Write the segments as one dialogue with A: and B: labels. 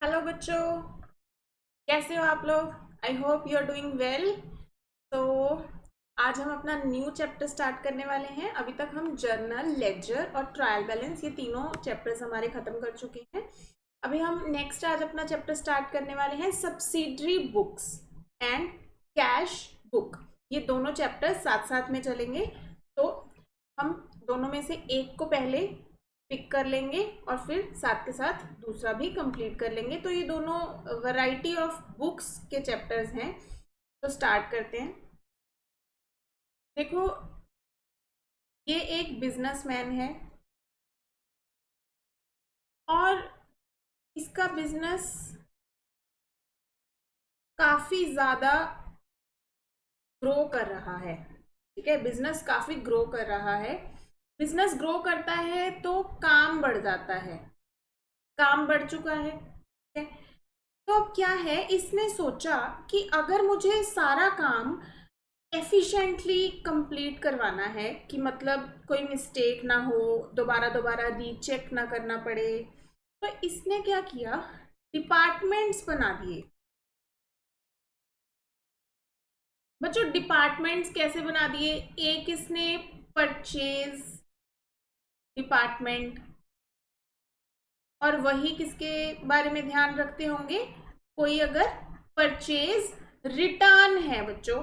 A: Hello बच्चों, कैसे हो आप लोग। I hope you are doing well. तो आज हम अपना न्यू चैप्टर स्टार्ट करने वाले हैं। अभी तक हम जर्नल, लेजर और ट्रायल बैलेंस, ये तीनों चैप्टर्स हमारे खत्म कर चुके हैं। अभी हम नेक्स्ट आज अपना चैप्टर स्टार्ट करने वाले हैं subsidiary books and cash book. ये दोनों चैप्टर्स साथ साथ में चलेंगे। तो हम दोनों में से एक को पहले पिक कर लेंगे और फिर साथ के साथ दूसरा भी कंप्लीट कर लेंगे। तो ये दोनों वैरायटी ऑफ बुक्स के चैप्टर्स हैं। तो स्टार्ट करते हैं। देखो, ये एक बिजनेसमैन है और इसका बिजनेस काफी ज्यादा ग्रो कर रहा है। ठीक है, बिजनेस काफी ग्रो कर रहा है। बिजनेस ग्रो करता है तो काम बढ़ जाता है। काम बढ़ चुका है, ठीक है। तो अब क्या है, इसने सोचा कि अगर मुझे सारा काम एफिशिएंटली कंप्लीट करवाना है, कि मतलब कोई मिस्टेक ना हो, दोबारा दोबारा रीचेक ना करना पड़े, तो इसने क्या किया, डिपार्टमेंट्स बना दिए। बच्चों, डिपार्टमेंट्स कैसे बना दिए? एक इसने परचेज डिपार्टमेंट, और वही किसके बारे में ध्यान रखते होंगे, कोई अगर परचेज रिटर्न है बच्चों।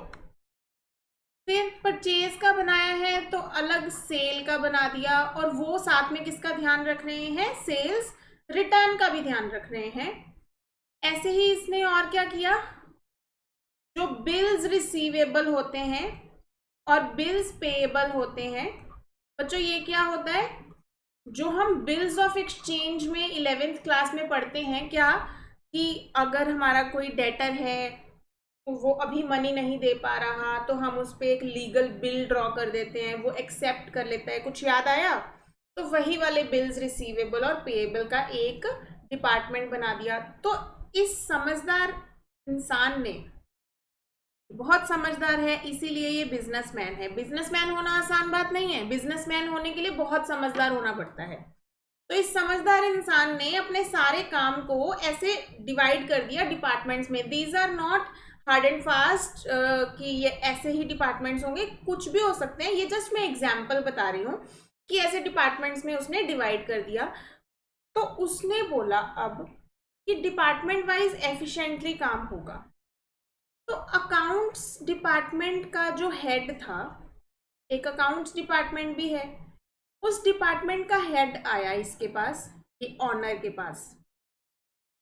A: फिर परचेज का बनाया है तो अलग सेल का बना दिया, और वो साथ में किसका ध्यान रख रहे हैं, सेल्स रिटर्न का भी ध्यान रख रहे हैं। ऐसे ही इसने और क्या किया, जो बिल्स रिसीवेबल होते हैं और बिल्स पेएबल होते हैं। बच्चों, ये क्या होता है, जो हम बिल्स ऑफ एक्सचेंज में 11th क्लास में पढ़ते हैं, क्या कि अगर हमारा कोई डेटर है, वो अभी मनी नहीं दे पा रहा, तो हम उस पर एक लीगल बिल ड्रॉ कर देते हैं, वो एक्सेप्ट कर लेता है। कुछ याद आया? तो वही वाले बिल्स रिसीवेबल और पेएबल का एक डिपार्टमेंट बना दिया। तो इस समझदार इंसान ने, बहुत समझदार है, इसीलिए ये बिजनेसमैन है। बिजनेसमैन होना आसान बात नहीं है, बिजनेसमैन होने के लिए बहुत समझदार होना पड़ता है। तो इस समझदार इंसान ने अपने सारे काम को ऐसे डिवाइड कर दिया डिपार्टमेंट्स में। These are not hard and fast कि ये ऐसे ही डिपार्टमेंट्स होंगे, कुछ भी हो सकते हैं। ये जस्ट मैं एग्जांपल बता रही हूँ कि ऐसे डिपार्टमेंट्स में उसने डिवाइड कर दिया। तो उसने बोला अब कि डिपार्टमेंट वाइज एफिशिएंटली काम होगा। तो अकाउंट्स डिपार्टमेंट का जो हेड था, एक अकाउंट्स डिपार्टमेंट भी है, उस डिपार्टमेंट का हेड आया इसके पास, ये ऑनर के पास।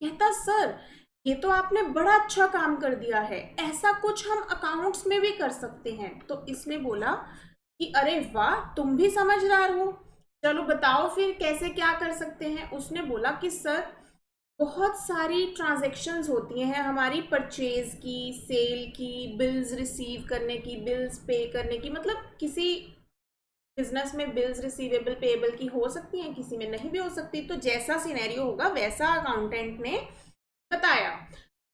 A: कहता, सर ये तो आपने बड़ा अच्छा काम कर दिया है, ऐसा कुछ हम अकाउंट्स में भी कर सकते हैं। तो इसने बोला कि अरे वाह, तुम भी समझदार हो, चलो बताओ फिर कैसे क्या कर सकते हैं। उसने बोला कि सर, बहुत सारी ट्रांजैक्शंस होती हैं हमारी, परचेज की, सेल की, बिल्स रिसीव करने की, बिल्स पे करने की। मतलब किसी बिजनेस में बिल्स रिसीवेबल पेएबल की हो सकती हैं, किसी में नहीं भी हो सकती। तो जैसा सिनेरियो होगा वैसा अकाउंटेंट ने बताया।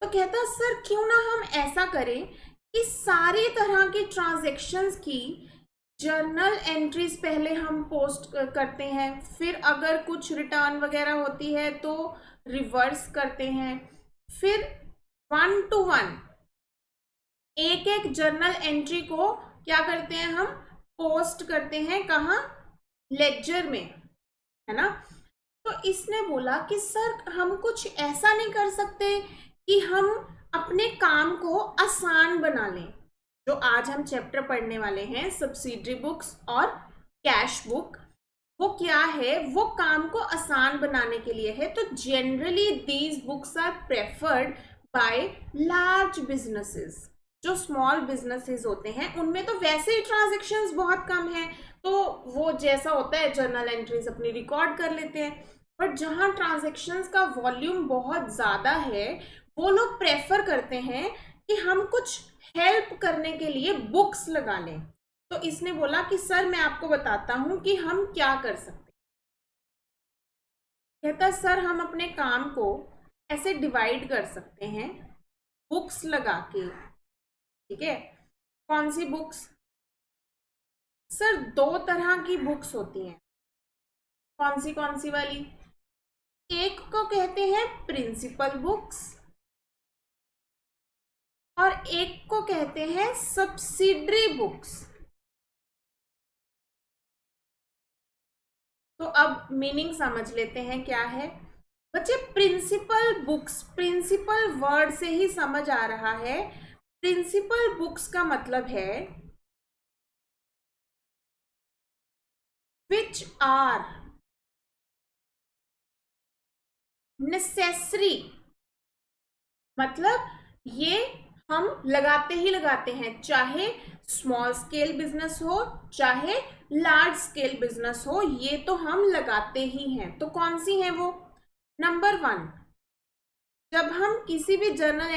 A: तो कहता, सर क्यों ना हम ऐसा करें कि सारी तरह की ट्रांजैक्शंस की जर्नल एंट्रीज पहले हम पोस्ट करते हैं, फिर अगर कुछ रिटर्न वगैरह होती है तो रिवर्स करते हैं, फिर 1 to 1 एक एक जर्नल एंट्री को क्या करते हैं, हम पोस्ट करते हैं, कहाँ, लेक्चर में, है ना। तो इसने बोला कि सर हम कुछ ऐसा नहीं कर सकते कि हम अपने काम को आसान बना लें। जो आज हम चैप्टर पढ़ने वाले हैं, सब्सिडरी बुक्स और कैश बुक, वो क्या है, वो काम को आसान बनाने के लिए है। तो generally these books are preferred by large businesses. जो स्मॉल बिजनेसेस होते हैं उनमें तो वैसे ही ट्रांजेक्शन्स बहुत कम है, तो वो जैसा होता है जर्नल एंट्रीज अपनी रिकॉर्ड कर लेते हैं। बट जहाँ ट्रांजेक्शन्स का वॉल्यूम बहुत ज़्यादा है, वो लोग प्रेफर करते हैं कि हम कुछ हेल्प करने के लिए बुक्स लगा लें। तो इसने बोला कि सर मैं आपको बताता हूं कि हम क्या कर सकते हैं। कहता, सर हम अपने काम को ऐसे डिवाइड कर सकते हैं बुक्स लगा के। ठीक है, कौन सी बुक्स? सर 2 तरह की बुक्स होती हैं। कौन सी वाली? एक को कहते हैं प्रिंसिपल बुक्स और एक को कहते हैं सब्सिडरी बुक्स। तो अब मीनिंग समझ लेते हैं क्या है बच्चे। प्रिंसिपल बुक्स, प्रिंसिपल वर्ड से ही समझ आ रहा है। प्रिंसिपल बुक्स का मतलब है विच आर नेसेसरी, मतलब ये हम लगाते ही लगाते हैं, चाहे स्मॉल स्केल बिजनेस हो चाहे लार्ज स्केल बिजनेस हो, ये तो हम लगाते ही हैं। तो कौन सी है वो? नंबर 1, जब हम किसी भी जर्नल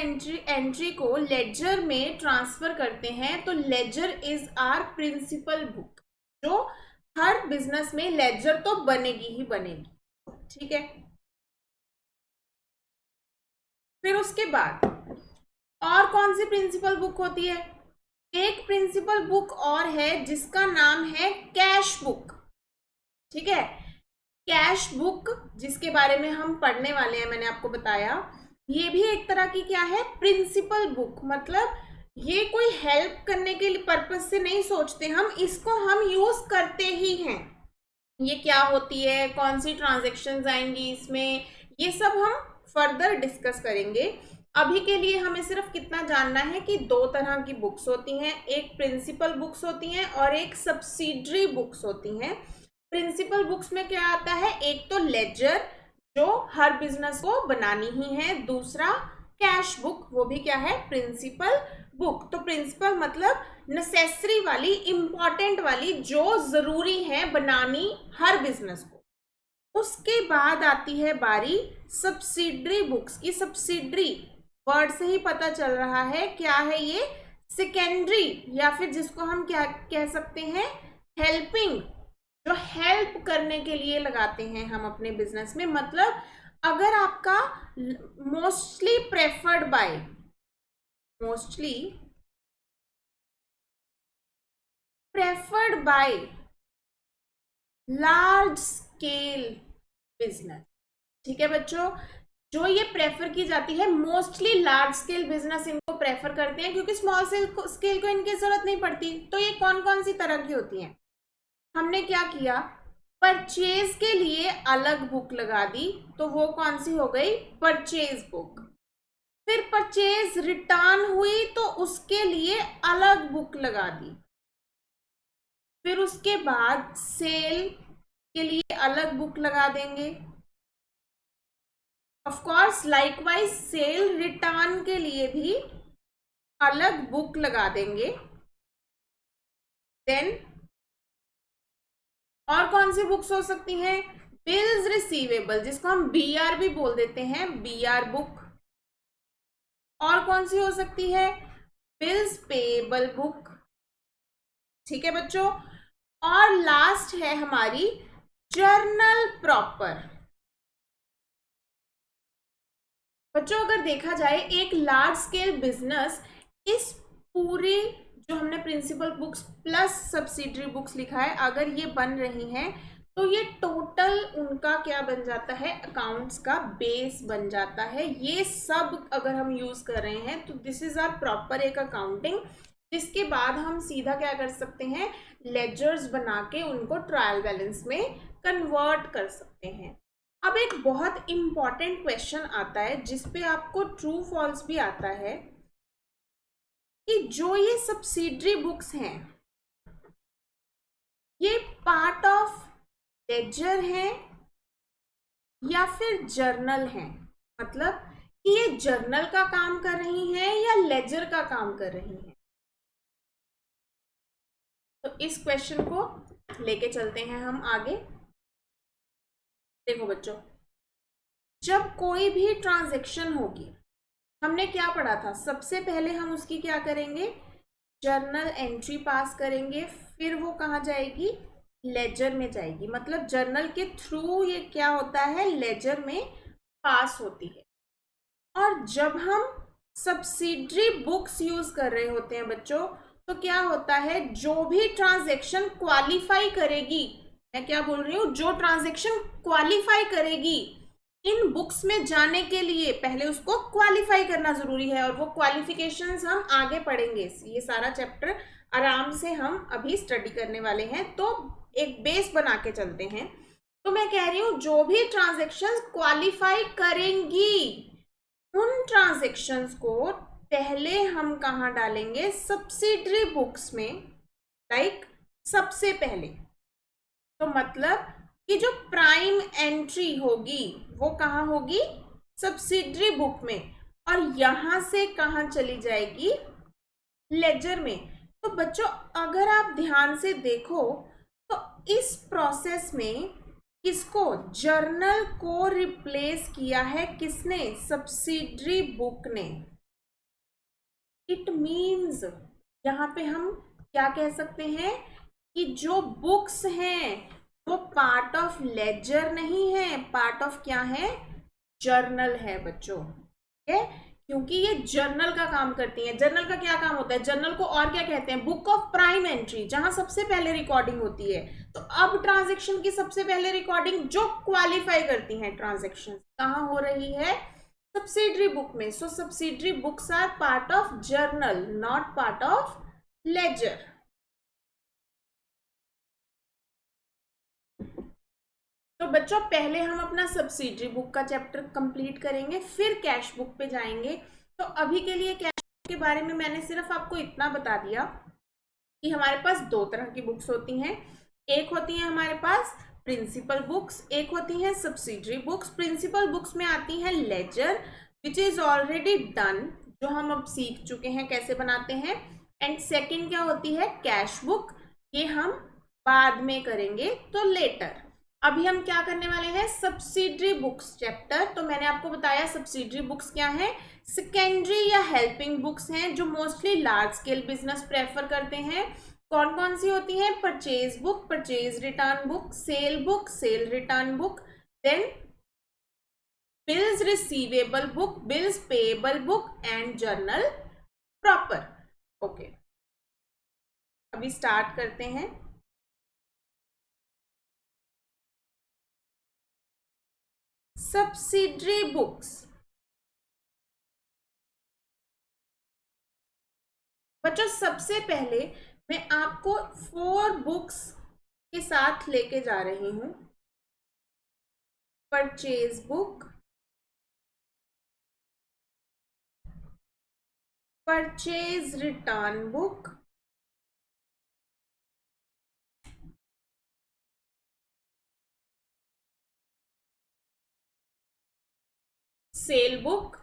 A: एंट्री को लेजर में ट्रांसफर करते हैं तो ledger is our principal book. जो हर बिजनेस में लेजर तो बनेगी ही बनेगी, ठीक है। फिर उसके बाद और कौन सी प्रिंसिपल बुक होती है? एक प्रिंसिपल बुक और है जिसका नाम है कैश बुक, ठीक है। कैश बुक जिसके बारे में हम पढ़ने वाले हैं, मैंने आपको बताया, ये भी एक तरह की क्या है? Principal book. मतलब ये कोई हेल्प करने के लिए पर्पज से नहीं सोचते हम, इसको हम यूज करते ही हैं। ये क्या होती है, कौन सी ट्रांजैक्शंस आएंगी इसमें, ये सब हम फर्दर डिस्कस करेंगे। अभी के लिए हमें सिर्फ कितना जानना है कि 2 तरह की बुक्स होती हैं, एक प्रिंसिपल बुक्स होती हैं और एक सब्सिडरी बुक्स होती हैं। प्रिंसिपल बुक्स में क्या आता है? एक तो लेजर जो हर बिजनेस को बनानी ही है, दूसरा कैश बुक, वो भी क्या है? Principal book. तो प्रिंसिपल मतलब नेसेसरी वाली, इंपॉर्टेंट वाली, जो जरूरी है बनानी हर बिजनेस को। उसके बाद आती है बारी सब्सिडरी बुक्स की। सब्सिडरी वर्ड से ही पता चल रहा है क्या है ये? सेकेंडरी, या फिर जिसको हम क्या कह सकते हैं? हेल्पिंग, जो हेल्प करने के लिए लगाते हैं हम अपने बिजनेस में। मतलब अगर आपका mostly preferred bye, mostly preferred by large scale business, ठीक है बच्चों, जो ये प्रेफर की जाती है, मोस्टली लार्ज स्केल बिजनेस इनको प्रेफर करते हैं क्योंकि स्मॉल स्केल को इनकी जरूरत नहीं पड़ती। तो ये कौन कौन सी तरह की होती हैं? हमने क्या किया? परचेज के लिए अलग बुक लगा दी, तो वो कौन सी हो गई? Purchase book. फिर परचेज रिटर्न हुई तो उसके लिए अलग बुक लगा दी। फिर उसके बाद सेल के लिए अलग बुक लगा देंगे। Of course likewise cell return के लिए भी अलग बुक लगा देंगे। देन और कौन सी बुक्स हो सकती हैं? बिल्स रिसीवेबल, जिसको हम बीआर भी बोल देते हैं, बीआर बुक। और कौन सी हो सकती है? बिल्स पेएबल बुक, ठीक है बच्चों। और लास्ट है हमारी जर्नल प्रॉपर। बच्चों अगर देखा जाए एक लार्ज स्केल बिजनेस इस पूरी जो हमने principal books plus subsidiary books लिखा है, अगर ये बन रही हैं तो ये टोटल उनका क्या बन जाता है? अकाउंट्स का बेस बन जाता है। ये सब अगर हम यूज कर रहे हैं तो दिस इज आवर प्रॉपर एक अकाउंटिंग, जिसके बाद हम सीधा क्या कर सकते हैं? लेजर्स बना के उनको ट्रायल बैलेंस में कन्वर्ट कर सकते हैं। अब एक बहुत इंपॉर्टेंट क्वेश्चन आता है जिसपे आपको ट्रू फॉल्स भी आता है कि जो ये सब्सिडरी बुक्स हैं ये पार्ट ऑफ लेजर है या फिर जर्नल है। मतलब कि ये जर्नल का काम कर रही हैं या लेजर का काम कर रही हैं। तो इस क्वेश्चन को लेके चलते हैं हम आगे। देखो बच्चों, जब कोई भी ट्रांजैक्शन होगी, हमने क्या पढ़ा था? सबसे पहले हम उसकी क्या करेंगे? जर्नल एंट्री पास करेंगे, फिर वो कहाँ जाएगी? लेजर में जाएगी। मतलब जर्नल के थ्रू ये क्या होता है? लेजर में पास होती है। और जब हम सब्सिडरी बुक्स यूज कर रहे होते हैं बच्चों, तो क्या होता है? जो भी ट्रांजैक्शन क्वालिफाई करेगी, मैं क्या बोल रही हूँ? जो ट्रांजैक्शन क्वालिफाई करेगी इन बुक्स में जाने के लिए पहले उसको क्वालिफाई करना जरूरी है, और वो क्वालिफिकेशंस हम आगे पढ़ेंगे। ये सारा चैप्टर आराम से हम अभी स्टडी करने वाले हैं, तो एक बेस बना के चलते हैं। तो मैं कह रही हूं जो भी ट्रांजेक्शन्स क्वालिफाई करेंगी उन ट्रांजेक्शन्स को पहले हम कहाँ डालेंगे, सब्सिडरी बुक्स में। लाइक सबसे पहले तो मतलब कि जो प्राइम एंट्री होगी वो कहाँ होगी, सब्सिडरी बुक में, और यहां से कहाँ चली जाएगी, लेजर में। तो बच्चों अगर आप ध्यान से देखो तो इस प्रोसेस में किसको, जर्नल को रिप्लेस किया है किसने, सब्सिडरी बुक ने। इट मीन्स यहाँ पे हम क्या कह सकते हैं कि जो बुक्स हैं वो पार्ट ऑफ लेजर नहीं है, पार्ट ऑफ क्या है, जर्नल है बच्चों। ठीक है, क्योंकि ये जर्नल का काम करती हैं। जर्नल का क्या काम होता है, जर्नल को और क्या कहते हैं, बुक ऑफ प्राइम एंट्री, जहां सबसे पहले रिकॉर्डिंग होती है। तो अब ट्रांजेक्शन की सबसे पहले रिकॉर्डिंग जो क्वालिफाई करती हैं ट्रांजेक्शन कहाँ हो रही है, सब्सिडरी बुक में। So subsidiary books are part of journal, not part of ledger. तो बच्चों पहले हम अपना सब्सिडरी बुक का चैप्टर कंप्लीट करेंगे, फिर कैश बुक पे जाएंगे। तो अभी के लिए कैश बुक के बारे में मैंने सिर्फ आपको इतना बता दिया कि हमारे पास दो तरह की बुक्स होती हैं। एक होती है हमारे पास प्रिंसिपल बुक्स, एक होती है सब्सिडरी बुक्स। प्रिंसिपल बुक्स में आती है ledger which is already done, जो हम अब सीख चुके हैं कैसे बनाते हैं। एंड सेकंड क्या होती है, कैश बुक, ये हम बाद में करेंगे, तो लेटर। अभी हम क्या करने वाले हैं, सब्सिडरी बुक्स चैप्टर। तो मैंने आपको बताया सब्सिडरी बुक्स क्या है, सेकेंडरी या हेल्पिंग बुक्स हैं जो mostly large scale business prefer करते हैं। कौन कौन सी होती हैं, purchase book, purchase return book, sale return book, then bills receivable book, bills payable book and journal proper. Okay, अभी स्टार्ट करते हैं। सब्सिडरी बुक्स बच्चों, सबसे पहले मैं आपको 4 बुक्स के साथ लेके जा रही हूं। Purchase book, purchase return book, sale book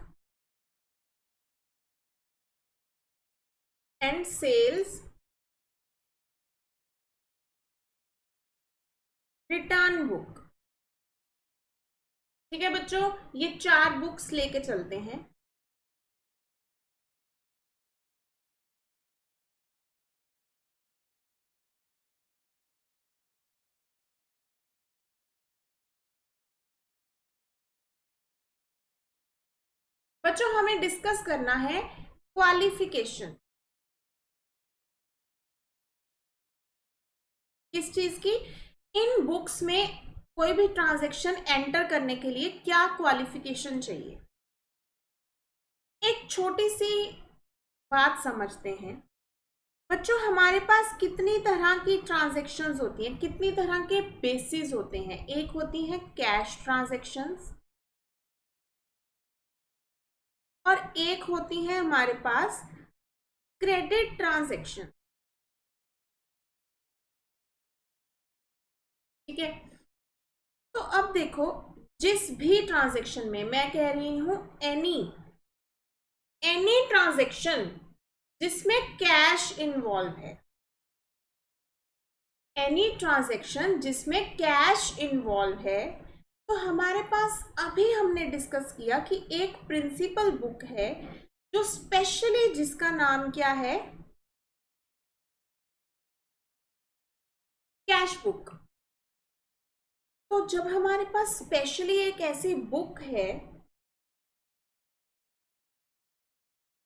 A: and sales return book. ठीक है बच्चों, ये 4 बुक्स लेके चलते हैं। बच्चों हमें डिस्कस करना है क्वालिफिकेशन, किस चीज की, इन बुक्स में कोई भी ट्रांजैक्शन एंटर करने के लिए क्या क्वालिफिकेशन चाहिए। एक छोटी सी बात समझते हैं बच्चों, हमारे पास कितनी तरह की ट्रांजैक्शंस होती हैं, कितनी तरह के बेसिस होते हैं। एक होती है कैश ट्रांजैक्शंस और एक होती है हमारे पास क्रेडिट ट्रांजैक्शन। ठीक है, तो अब देखो जिस भी ट्रांजैक्शन में, मैं कह रही हूं एनी ट्रांजैक्शन जिसमें कैश इन्वॉल्व है, एनी ट्रांजैक्शन जिसमें कैश इन्वॉल्व है, तो हमारे पास अभी हमने डिस्कस किया कि एक प्रिंसिपल बुक है जो स्पेशली, जिसका नाम क्या है, कैश बुक। तो जब हमारे पास स्पेशली एक ऐसी बुक है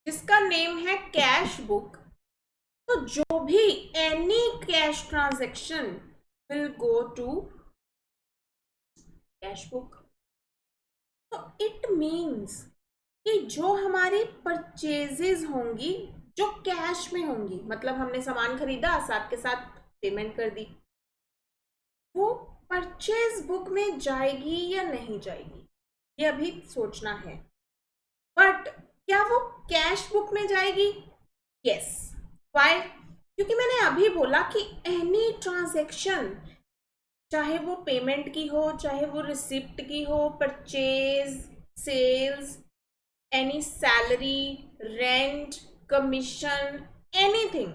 A: जिसका नेम है कैश बुक, तो जो भी any cash transaction will go to cash book. It means कि जो हमारी परचेजेस होंगी जो कैश में होंगी, मतलब हमने सामान खरीदा साथ के साथ पेमेंट कर दी, वो परचेज बुक में जाएगी या नहीं जाएगी, ये अभी सोचना है। बट क्या वो कैश बुक में जाएगी? यस। व्हाई? क्योंकि मैंने अभी बोला कि एनी ट्रांजैक्शन, चाहे वो पेमेंट की हो, चाहे वो रिसिप्ट की हो, purchase, sales, any salary, rent, commission, anything,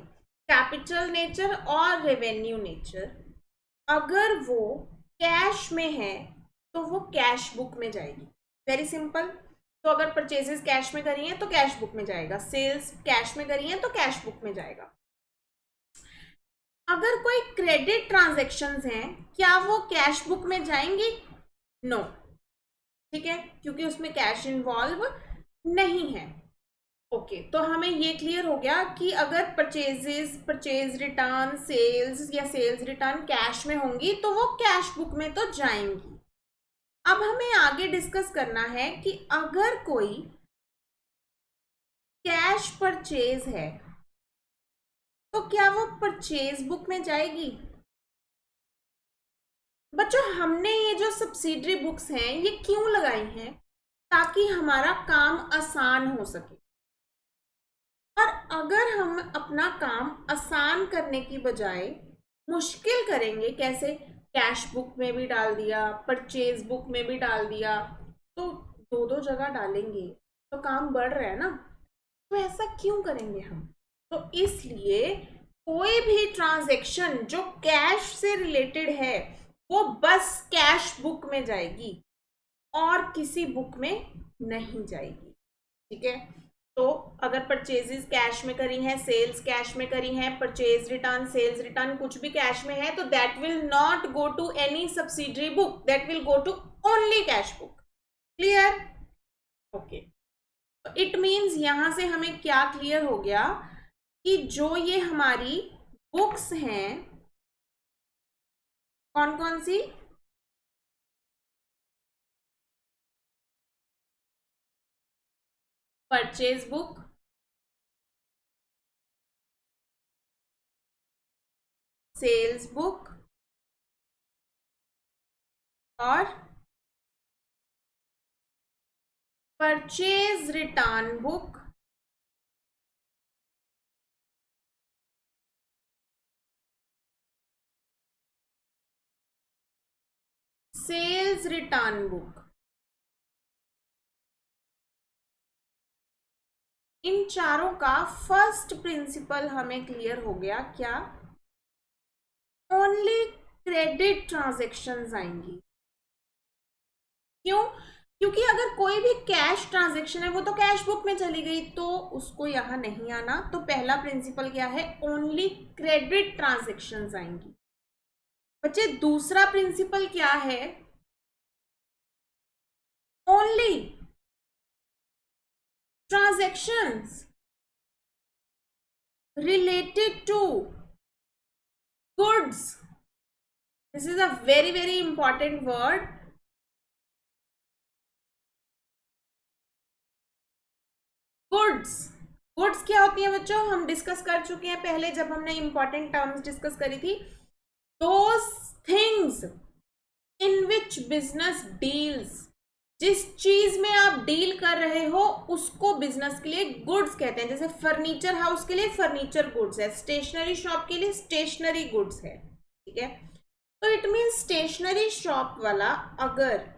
A: capital nature और रेवेन्यू नेचर, अगर वो कैश में है तो वो कैश बुक में जाएगी। Very simple. तो अगर परचेजेस कैश में करी हैं तो कैश बुक में जाएगा, सेल्स कैश में करी हैं तो कैश बुक में जाएगा। अगर कोई क्रेडिट ट्रांजैक्शंस हैं, क्या वो कैश बुक में जाएंगी? नो। ठीक है, क्योंकि उसमें कैश इन्वॉल्व नहीं है। ओके, तो हमें ये क्लियर हो गया कि अगर परचेज रिटर्न, सेल्स या सेल्स रिटर्न कैश में होंगी तो वो कैश बुक में तो जाएंगी। अब हमें आगे डिस्कस करना है कि अगर कोई कैश परचेज है तो क्या वो परचेज बुक में जाएगी? बच्चों, हमने ये जो सब्सिडरी बुक्स हैं ये क्यों लगाई हैं? ताकि हमारा काम आसान हो सके। और अगर हम अपना काम आसान करने की बजाय मुश्किल करेंगे, कैसे कैश बुक में भी डाल दिया, परचेज बुक में भी डाल दिया, तो दो दो जगह डालेंगे तो काम बढ़ रहा है ना। तो ऐसा क्यों करेंगे हम? तो इसलिए कोई भी ट्रांजैक्शन जो कैश से रिलेटेड है वो बस कैश बुक में जाएगी और किसी बुक में नहीं जाएगी। ठीक है, तो अगर परचेजेस कैश में करी हैं, सेल्स कैश में करी हैं, परचेज रिटर्न, सेल्स रिटर्न कुछ भी कैश में है, तो that will not go to any subsidiary book, that will go to only cash book. Clear? Okay, तो इट मीन्स यहां से हमें क्या क्लियर हो गया कि जो ये हमारी बुक्स हैं, कौन कौन सी? परचेज बुक, सेल्स बुक और purchase return book, sales return book. इन चारों का फर्स्ट प्रिंसिपल हमें क्लियर हो गया। क्या? ओनली क्रेडिट ट्रांजैक्शंस आएंगी। क्यों? क्योंकि अगर कोई भी कैश ट्रांजैक्शन है वो तो कैश बुक में चली गई, तो उसको यहां नहीं आना। तो पहला प्रिंसिपल क्या है? ओनली क्रेडिट ट्रांजैक्शंस आएंगी। बच्चे, दूसरा प्रिंसिपल क्या है? Only transactions related to goods. This is a very very important word. Goods. Goods क्या होती है बच्चों? हम डिस्कस कर चुके हैं पहले जब हमने इंपॉर्टेंट टर्म्स डिस्कस करी थी। Those things in which business deals, जिस चीज में आप डील कर रहे हो उसको बिजनेस के लिए गुड्स कहते हैं। जैसे फर्नीचर हाउस के लिए फर्नीचर गुड्स है, स्टेशनरी शॉप के लिए स्टेशनरी गुड्स है। ठीक है, तो इट मीन्स स्टेशनरी शॉप वाला अगर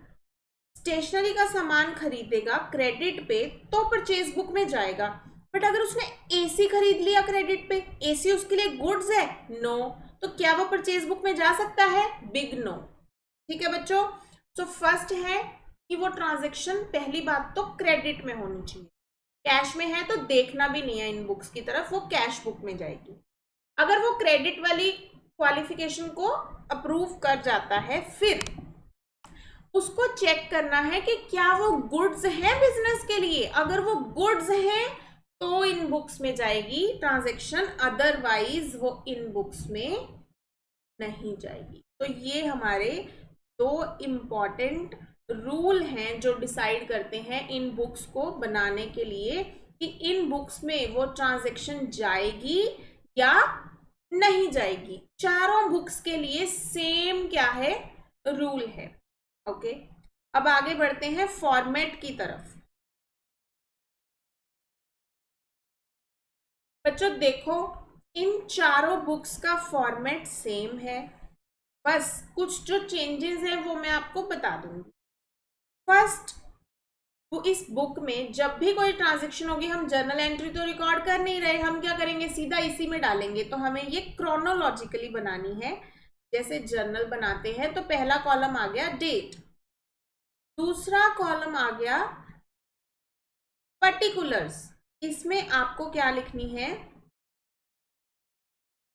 A: स्टेशनरी का सामान खरीदेगा क्रेडिट पे तो परचेज बुक में जाएगा। बट अगर उसने एसी खरीद लिया क्रेडिट पे, एसी उसके लिए गुड्स है, नो, तो क्या वो परचेज बुक में जा सकता है? Big no. ठीक है बच्चों, तो फर्स्ट है कि वो ट्रांजैक्शन पहली बात तो क्रेडिट में होनी चाहिए। कैश में है तो देखना भी नहीं है इन बुक्स की तरफ, वो कैश बुक में जाएगी। अगर वो क्रेडिट वाली क्वालिफिकेशन को अप्रूव कर जाता है, फिर उसको चेक करना है कि क्या वो गुड्स है बिजनेस के लिए। अगर वो गुड्स है तो इन बुक्स में जाएगी ट्रांजैक्शन, अदरवाइज वो इन बुक्स में नहीं जाएगी। तो ये हमारे दो इम्पॉर्टेंट रूल हैं जो डिसाइड करते हैं इन बुक्स को बनाने के लिए कि इन बुक्स में वो ट्रांजैक्शन जाएगी या नहीं जाएगी। चारों बुक्स के लिए सेम क्या है, रूल है। ओके, अब आगे बढ़ते हैं फॉर्मेट की तरफ। बच्चों देखो, इन चारों बुक्स का फॉर्मेट सेम है, बस कुछ जो चेंजेस हैं वो मैं आपको बता दूंगी। फर्स्ट, वो इस बुक में जब भी कोई ट्रांजैक्शन होगी, हम जर्नल एंट्री तो रिकॉर्ड कर नहीं रहे, हम क्या करेंगे, सीधा इसी में डालेंगे। तो हमें ये क्रोनोलॉजिकली बनानी है। जैसे जर्नल बनाते हैं तो पहला कॉलम आ गया डेट, दूसरा कॉलम आ गया पर्टिकुलर्स। इसमें आपको क्या लिखनी है,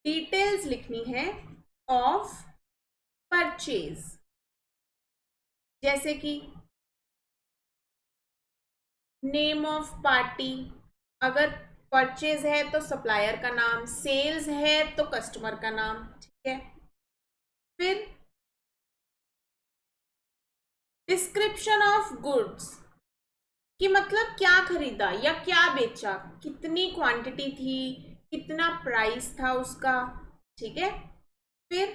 A: डिटेल्स लिखनी है ऑफ परचेज। जैसे कि नेम ऑफ पार्टी, अगर परचेज है तो सप्लायर का नाम, सेल्स है तो कस्टमर का नाम, ठीक है। फिर डिस्क्रिप्शन ऑफ गुड्स, कि मतलब क्या खरीदा या क्या बेचा, कितनी क्वांटिटी थी, कितना प्राइस था उसका, ठीक है। फिर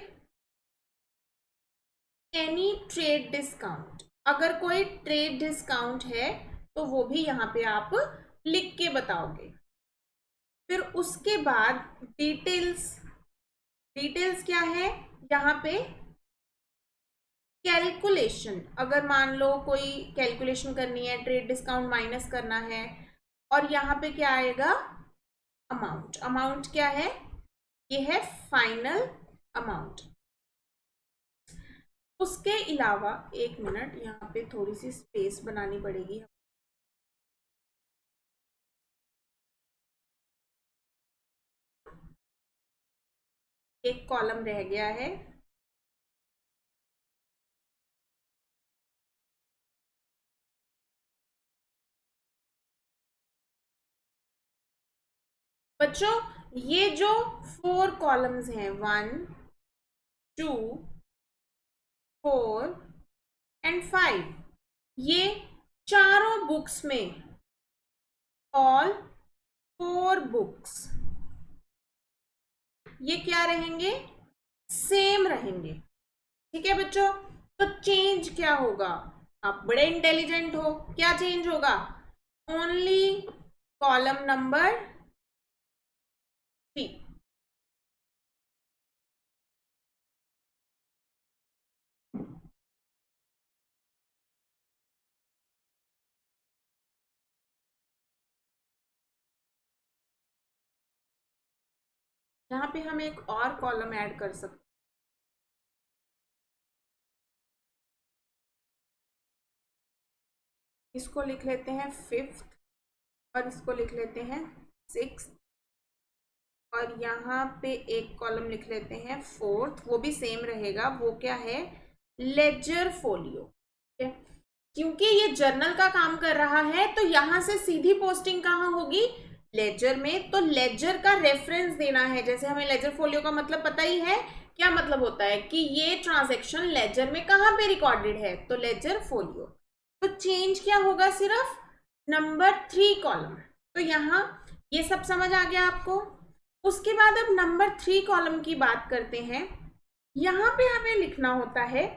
A: एनी ट्रेड डिस्काउंट, अगर कोई ट्रेड डिस्काउंट है तो वो भी यहाँ पे आप लिख के बताओगे। फिर उसके बाद डिटेल्स, डिटेल्स क्या है यहाँ पे, कैलकुलेशन, अगर मान लो कोई कैलकुलेशन करनी है, ट्रेड डिस्काउंट माइनस करना है, और यहाँ पे क्या आएगा, अमाउंट। अमाउंट क्या है, ये है फाइनल अमाउंट। उसके अलावा एक मिनट, यहाँ पे थोड़ी सी स्पेस बनानी पड़ेगी। एक कॉलम रह गया है, बच्चों ये जो 4 कॉलम्स हैं, 1 2 4 एंड 5, ये चारों बुक्स में, ऑल 4 बुक्स, ये क्या रहेंगे, सेम रहेंगे, ठीक है बच्चों। तो चेंज क्या होगा, आप बड़े इंटेलिजेंट हो, क्या चेंज होगा, ओनली कॉलम नंबर 3। यहाँ पे हम एक और कॉलम ऐड कर सकते हैं, इसको लिख लेते हैं 5th, और इसको लिख लेते हैं 6th, और यहाँ पे एक कॉलम लिख लेते हैं 4th, वो भी सेम रहेगा, वो क्या है, लेजर फोलियो, ठीक है। क्योंकि ये जर्नल का काम कर रहा है तो यहाँ से सीधी पोस्टिंग कहाँ होगी, लेजर में। तो लेजर का रेफरेंस देना है, जैसे हमें लेजर फोलियो का मतलब पता ही है, क्या मतलब होता है कि ये ट्रांजैक्शन लेजर में कहाँ पे रिकॉर्डेड है, तो लेजर फोलियो। तो चेंज क्या होगा, सिर्फ नंबर 3 कॉलम। तो यहाँ ये सब समझ आ गया आपको। उसके बाद अब नंबर 3 कॉलम की बात करते हैं। यहाँ पे हमें लिखना होता है,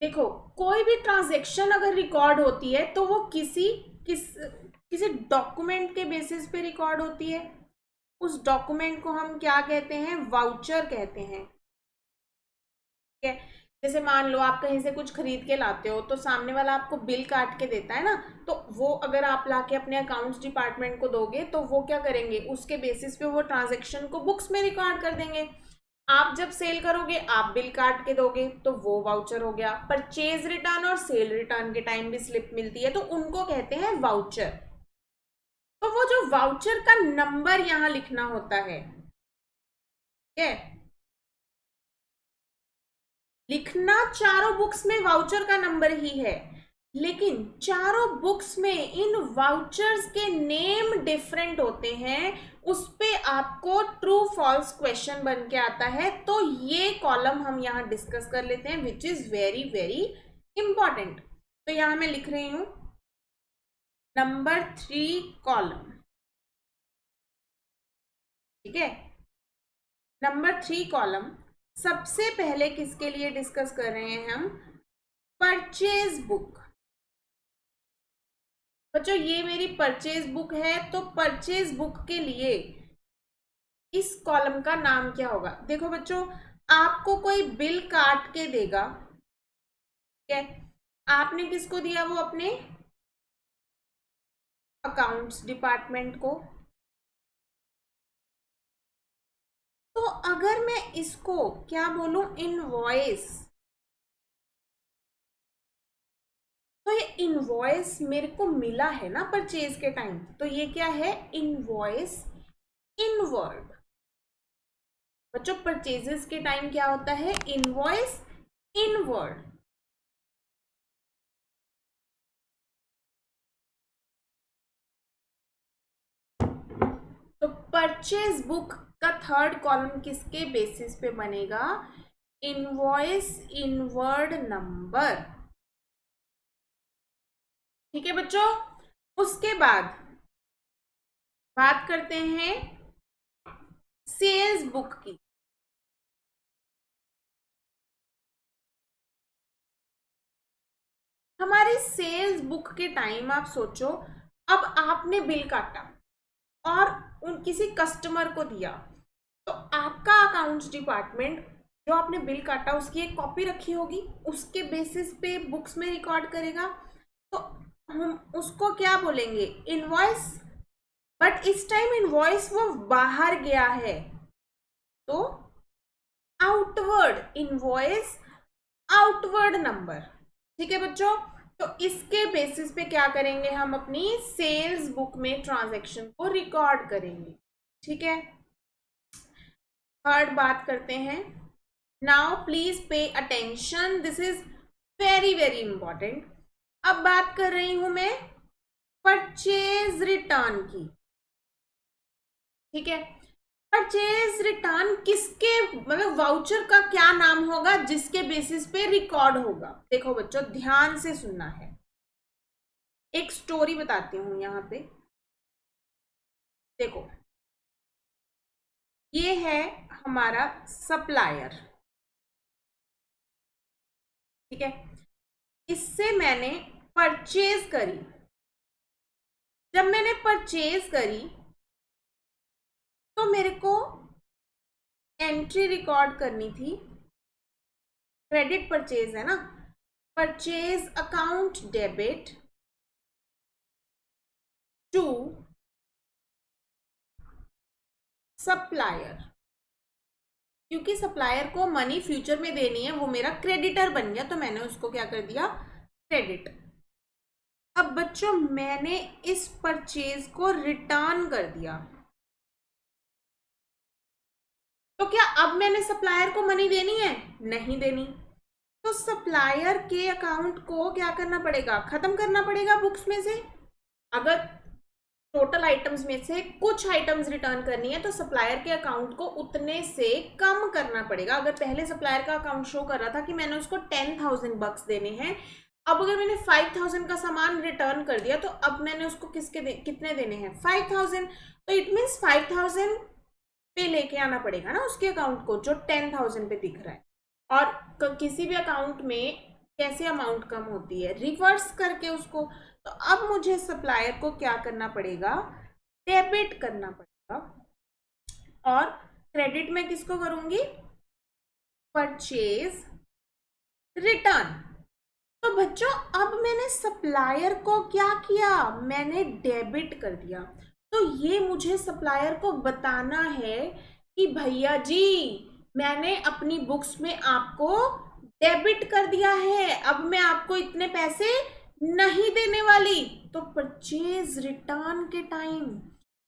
A: देखो कोई भी ट्रांजैक्शन अगर रिकॉर्ड होती है तो वो किसी डॉक्यूमेंट के बेसिस पे रिकॉर्ड होती है। उस डॉक्यूमेंट को हम क्या कहते हैं, वाउचर कहते हैं, ठीक है। जैसे मान लो आप कहीं से कुछ खरीद के लाते हो तो सामने वाला आपको बिल काट के देता है ना, तो वो अगर आप लाके अपने अकाउंट्स डिपार्टमेंट को दोगे तो वो क्या करेंगे, उसके बेसिस पे वो ट्रांजैक्शन को बुक्स में रिकॉर्ड कर देंगे। आप जब सेल करोगे आप बिल काट के दोगे तो वो वाउचर हो गया। परचेज रिटर्न और सेल रिटर्न के टाइम भी स्लिप मिलती है तो उनको कहते हैं वाउचर। तो वो जो वाउचर का नंबर यहां लिखना होता है, ठीक है। लिखना चारों बुक्स में वाउचर का नंबर ही है, लेकिन चारों बुक्स में इन वाउचर्स के नेम डिफरेंट होते हैं, उस पे आपको ट्रू फॉल्स क्वेश्चन बन के आता है। तो ये कॉलम हम यहां डिस्कस कर लेते हैं, which is very very important. तो यहां मैं लिख रही हूं नंबर 3 कॉलम, ठीक है। नंबर 3 कॉलम सबसे पहले किसके लिए डिस्कस कर रहे हैं हम? Purchase book. बच्चों ये मेरी परचेज बुक है, तो परचेज बुक के लिए इस कॉलम का नाम क्या होगा? देखो बच्चों, आपको कोई बिल काट के देगा, ठीक है, आपने किसको दिया? वो अपने अकाउंट्स डिपार्टमेंट को। तो अगर मैं इसको क्या बोलूं? इनवॉइस। तो ये इनवॉइस मेरे को मिला है ना परचेज के टाइम, तो ये क्या है? Invoice inward. बच्चों परचेजेस के टाइम क्या होता है? Invoice inward. तो परचेज बुक का थर्ड कॉलम किसके बेसिस पे बनेगा? इनवॉइस इनवर्ड नंबर, ठीक है बच्चों। उसके बाद बात करते हैं सेल्स बुक की। हमारी सेल्स बुक के टाइम आप सोचो, अब आपने बिल काटा और उन किसी कस्टमर को दिया, तो आपका अकाउंट्स डिपार्टमेंट जो आपने बिल काटा उसकी एक कॉपी रखी होगी, उसके बेसिस पे बुक्स में रिकॉर्ड करेगा। तो हम उसको क्या बोलेंगे? इनवॉइस। बट इस टाइम इनवॉइस वो बाहर गया है, तो आउटवर्ड इनवॉइस आउटवर्ड नंबर, ठीक है बच्चों। तो इसके बेसिस पे क्या करेंगे? हम अपनी सेल्स बुक में ट्रांजैक्शन को रिकॉर्ड करेंगे, ठीक है। थर्ड बात करते हैं, now please pay attention, this is very very important. अब बात कर रही हूं मैं परचेज रिटर्न की, ठीक है। परचेज रिटर्न किसके, मतलब वाउचर का क्या नाम होगा जिसके बेसिस पे रिकॉर्ड होगा? देखो बच्चों ध्यान से सुनना है, एक स्टोरी बताती हूं यहां पे। देखो ये है हमारा सप्लायर, ठीक है। इससे मैंने परचेज करी। जब मैंने परचेज करी तो मेरे को एंट्री रिकॉर्ड करनी थी, क्रेडिट परचेज है ना, purchase account debit to supplier. क्योंकि सप्लायर को मनी फ्यूचर में देनी है, वो मेरा क्रेडिटर बन गया, तो मैंने उसको क्या कर दिया? क्रेडिट। अब बच्चों मैंने इस परचेज को रिटर्न कर दिया, तो क्या अब मैंने सप्लायर को मनी देनी है? नहीं देनी। तो सप्लायर के अकाउंट को क्या करना पड़ेगा? खत्म करना पड़ेगा बुक्स में से। अगर टोटल आइटम्स में से कुछ आइटम्स रिटर्न करनी है तो सप्लायर के अकाउंट को उतने से कम करना पड़ेगा। अगर पहले सप्लायर का अकाउंट शो कर रहा था कि मैंने उसको 10,000 बक्स देने हैं, अब अगर मैंने 5,000 का सामान रिटर्न कर दिया तो अब मैंने उसको कितने देने हैं? 5,000। तो इट मीन्स 5,000 पे लेके आना पड़ेगा ना उसके अकाउंट को, जो 10,000 पे दिख रहा है। और किसी भी अकाउंट में कैसे अमाउंट कम होती है? रिवर्स करके उसको। तो अब मुझे सप्लायर को क्या करना पड़ेगा? डेबिट करना पड़ेगा। और क्रेडिट में किसको करूंगी? Purchase return. तो बच्चों अब मैंने सप्लायर को क्या किया? मैंने डेबिट कर दिया। तो ये मुझे सप्लायर को बताना है कि भैया जी मैंने अपनी बुक्स में आपको डेबिट कर दिया है, अब मैं आपको इतने पैसे नहीं देने वाली। तो परचेज रिटर्न के टाइम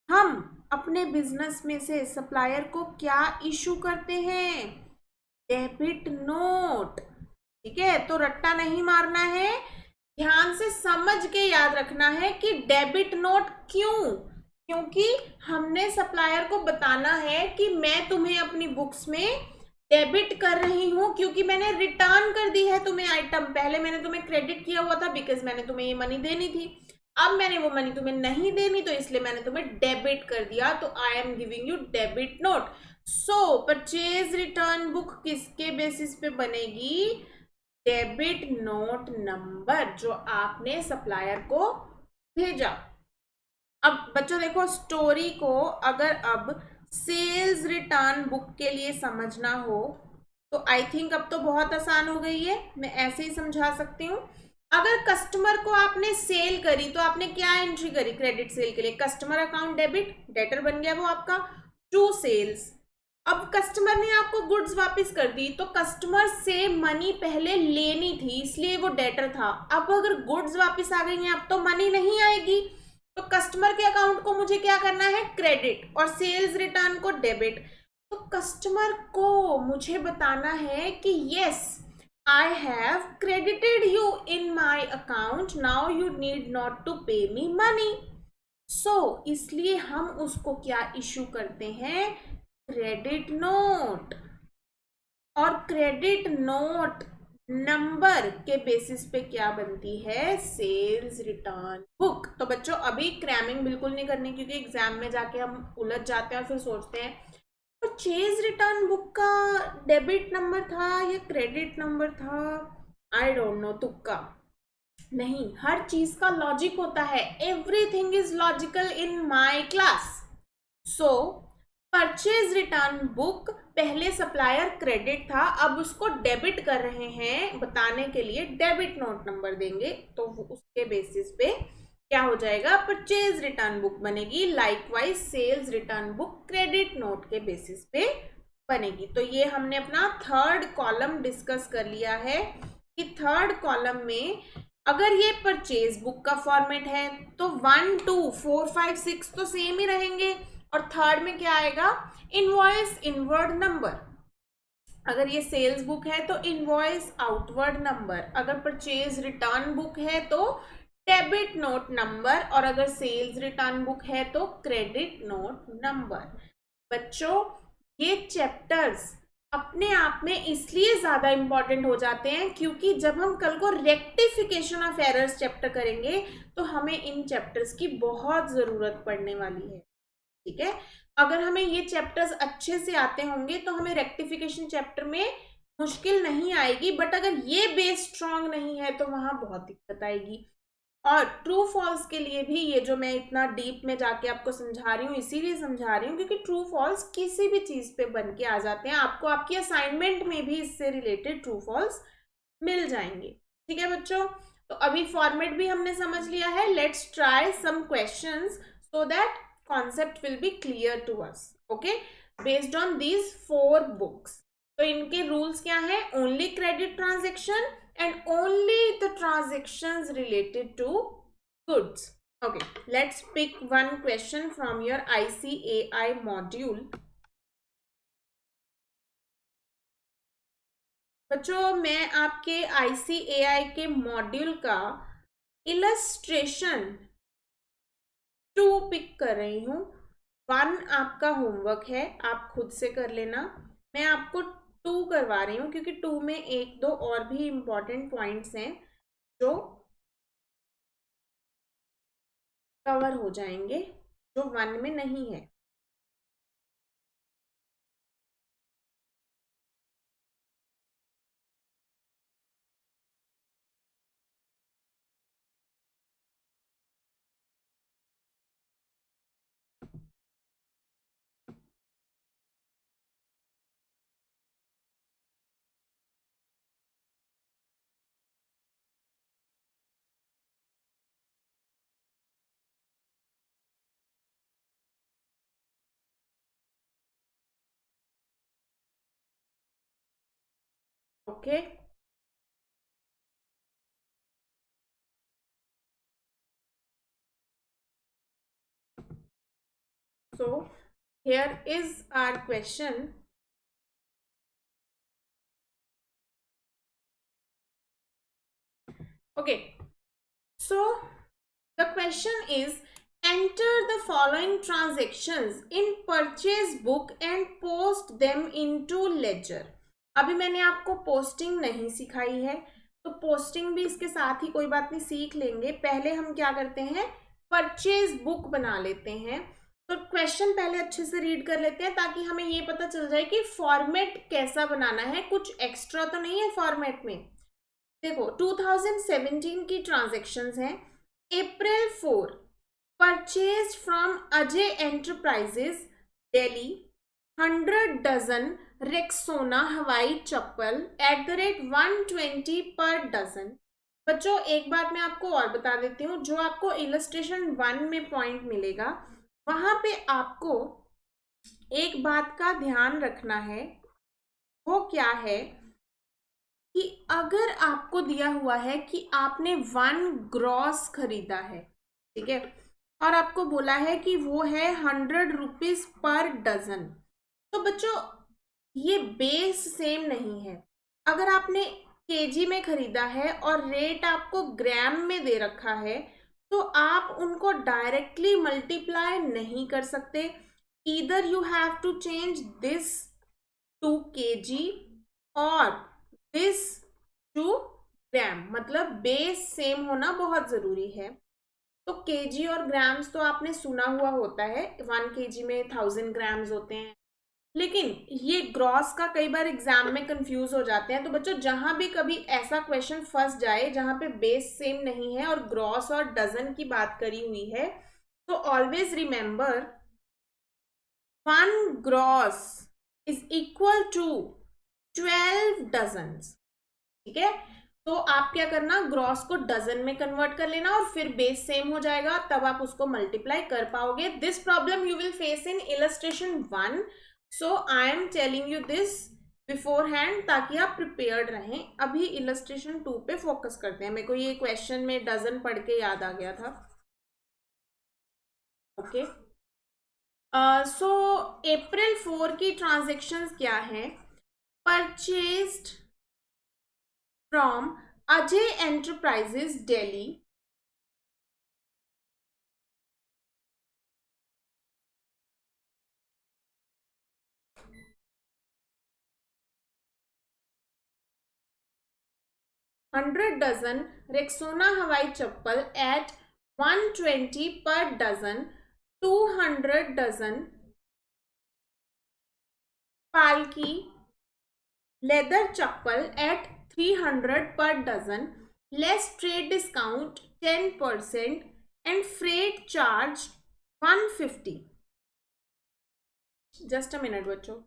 A: हम अपने बिजनेस में से सप्लायर को क्या इशू करते हैं? डेबिट नोट, ठीक है। तो रट्टा नहीं मारना है, ध्यान से समझ के याद रखना है कि डेबिट नोट क्यों? क्योंकि हमने सप्लायर को बताना है कि मैं तुम्हें अपनी बुक्स में डेबिट कर रही हूं क्योंकि मैंने रिटर्न कर दी है तुम्हें आइटम। पहले मैंने तुम्हें क्रेडिट किया हुआ था बिकॉज मैंने तुम्हें ये मनी देनी थी। अब मैंने वो मनी तुम्हें नहीं देनी तो इसलिए मैंने तुम्हें डेबिट कर दिया, तो I am giving you debit note. So purchase return book किसके बेसिस पे बनेगी? डेबिट नोट नंबर जो आपने सप्लायर को भेजा। अब बच्चों देखो, स्टोरी को अगर अब सेल्स रिटर्न बुक के लिए समझना हो तो आई थिंक अब तो बहुत आसान हो गई है, मैं ऐसे ही समझा सकती हूँ। अगर कस्टमर को आपने सेल करी तो आपने क्या एंट्री करी क्रेडिट सेल के लिए? कस्टमर अकाउंट डेबिट, डेटर बन गया वो आपका, टू सेल्स। अब कस्टमर ने आपको गुड्स वापस कर दी तो कस्टमर से मनी पहले लेनी थी इसलिए वो डेटर था। अब अगर गुड्स वापस आ गई हैं अब तो मनी नहीं आएगी, तो कस्टमर के अकाउंट को मुझे क्या करना है? क्रेडिट, और सेल्स रिटर्न को डेबिट। तो कस्टमर को मुझे बताना है कि yes I have credited you in my account, now you need not to pay me money. सो इसलिए हम उसको क्या इशू करते हैं? Credit note. और क्रेडिट नोट नंबर के बेसिस पे क्या बनती है? Sales return book. तो बच्चों अभी क्रैमिंग बिल्कुल नहीं करनी क्योंकि एग्जाम में जाके हम उलझ जाते हैं और फिर सोचते हैं परचेज रिटर्न बुक का डेबिट नंबर था या क्रेडिट नंबर था, आई डोंट नो, तुक्का नहीं। हर चीज का लॉजिक होता है, everything is logical in my class. So purchase return book पहले सप्लायर क्रेडिट था, अब उसको डेबिट कर रहे हैं, बताने के लिए डेबिट नोट नंबर देंगे तो उसके बेसिस पे क्या हो जाएगा? परचेज रिटर्न बुक बनेगी। Likewise sales return book credit note के बेसिस पे बनेगी। तो ये हमने अपना थर्ड कॉलम डिस्कस कर लिया है कि थर्ड कॉलम में अगर ये परचेज बुक का फॉर्मेट है तो 1 2 4 5 6 तो सेम ही रहेंगे, और थर्ड में क्या आएगा? Invoice inward number. अगर ये सेल्स बुक है तो इनवॉइस आउटवर्ड नंबर, अगर परचेज रिटर्न बुक है तो डेबिट नोट नंबर, और अगर सेल्स रिटर्न बुक है तो क्रेडिट नोट नंबर। बच्चों ये चैप्टर्स अपने आप में इसलिए ज्यादा इंपॉर्टेंट हो जाते हैं क्योंकि जब हम कल को रेक्टिफिकेशन ऑफ एरर्स चैप्टर करेंगे तो हमें इन चैप्टर्स की बहुत जरूरत पड़ने वाली है। ठीक है, अगर हमें ये चैप्टर्स अच्छे से आते होंगे तो हमें रेक्टिफिकेशन चैप्टर में मुश्किल नहीं आएगी, बट अगर ये बेस स्ट्रांग नहीं है तो वहां बहुत दिक्कत आएगी। और ट्रू फॉल्स के लिए भी ये जो मैं इतना डीप में जाके आपको समझा रही हूँ इसीलिए समझा रही हूँ क्योंकि ट्रू फॉल्स किसी भी चीज पे बन के आ जाते हैं, आपको आपकी असाइनमेंट में भी इससे रिलेटेड ट्रू फॉल्स मिल जाएंगे। ठीक है बच्चों, तो अभी फॉर्मेट भी हमने समझ लिया है। Let's try some questions so that concept will be clear to us, okay, based on these 4 books। तो इनके रूल्स क्या हैं? Only credit transaction and only the transactions related to goods. okay, let's pick one question from your ICAI module। बच्चों मैं आपके ICAI के module का illustration 2 pick कर रही हूँ। 1 आपका होमवर्क है, आप खुद से कर लेना। मैं आपको 2 करवा रही हूँ क्योंकि 2 में 1-2 और भी इम्पोर्टेंट पॉइंट्स हैं जो कवर हो जाएंगे जो 1 में नहीं है। Okay, so here is our question। okay, so the question is enter the following transactions in purchase book and post them into ledger। अभी मैंने आपको पोस्टिंग नहीं सिखाई है, तो पोस्टिंग भी इसके साथ ही कोई बात नहीं सीख लेंगे। पहले हम क्या करते हैं, परचेज बुक बना लेते हैं। तो क्वेश्चन पहले अच्छे से रीड कर लेते हैं ताकि हमें ये पता चल जाए कि फॉर्मेट कैसा बनाना है, कुछ एक्स्ट्रा तो नहीं है फॉर्मेट में। देखो 2017 की ट्रांजैक्शंस हैं। April 4 purchase from Ajay enterprises Delhi 100 dozen Rexona हवाई चप्पल @120 पर डजन। बच्चों एक बात मैं आपको और बता देती हूँ, जो आपको इलस्ट्रेशन 1 में पॉइंट मिलेगा वहां पे आपको एक बात का ध्यान रखना है। वो क्या है कि अगर आपको दिया हुआ है कि आपने 1 ग्रॉस खरीदा है, ठीक है, और आपको बोला है कि वो है 100 रुपीज पर डजन, तो बच्चों ये बेस सेम नहीं है। अगर आपने केजी में खरीदा है और रेट आपको ग्राम में दे रखा है, तो आप उनको डायरेक्टली मल्टीप्लाई नहीं कर सकते। Either you have to change this to KG और दिस टू ग्राम, मतलब बेस सेम होना बहुत जरूरी है। तो केजी और ग्राम्स तो आपने सुना हुआ होता है, 1 केजी में 1000 ग्राम्स होते हैं, लेकिन ये ग्रॉस का कई बार एग्जाम में कंफ्यूज हो जाते हैं। तो बच्चों जहां भी कभी ऐसा क्वेश्चन फंस जाए जहां पे बेस सेम नहीं है और ग्रॉस और डजन की बात करी हुई है, तो always remember 1 gross is equal to 12 dozen. ठीक है, तो आप क्या करना, ग्रॉस को डजन में कन्वर्ट कर लेना और फिर बेस सेम हो जाएगा, तब आप उसको मल्टीप्लाई कर पाओगे। This problem you will face in illustration 1, so I am telling you this before hand ताकि आप प्रिपेयर्ड रहें। अभी इलस्ट्रेशन 2 पे फोकस करते हैं। मेरे को ये क्वेश्चन में डजन पढ़ के याद आ गया था। ओके, सो अप्रैल 4 की ट्रांजेक्शन्स क्या है, purchased from Ajay enterprises Delhi 100 dozen Rexona हवाई chappal @120 per dozen, 200 dozen Palki leather chappal @300 per dozen, less trade discount 10% and freight charge 150। Just a minute बच्चों।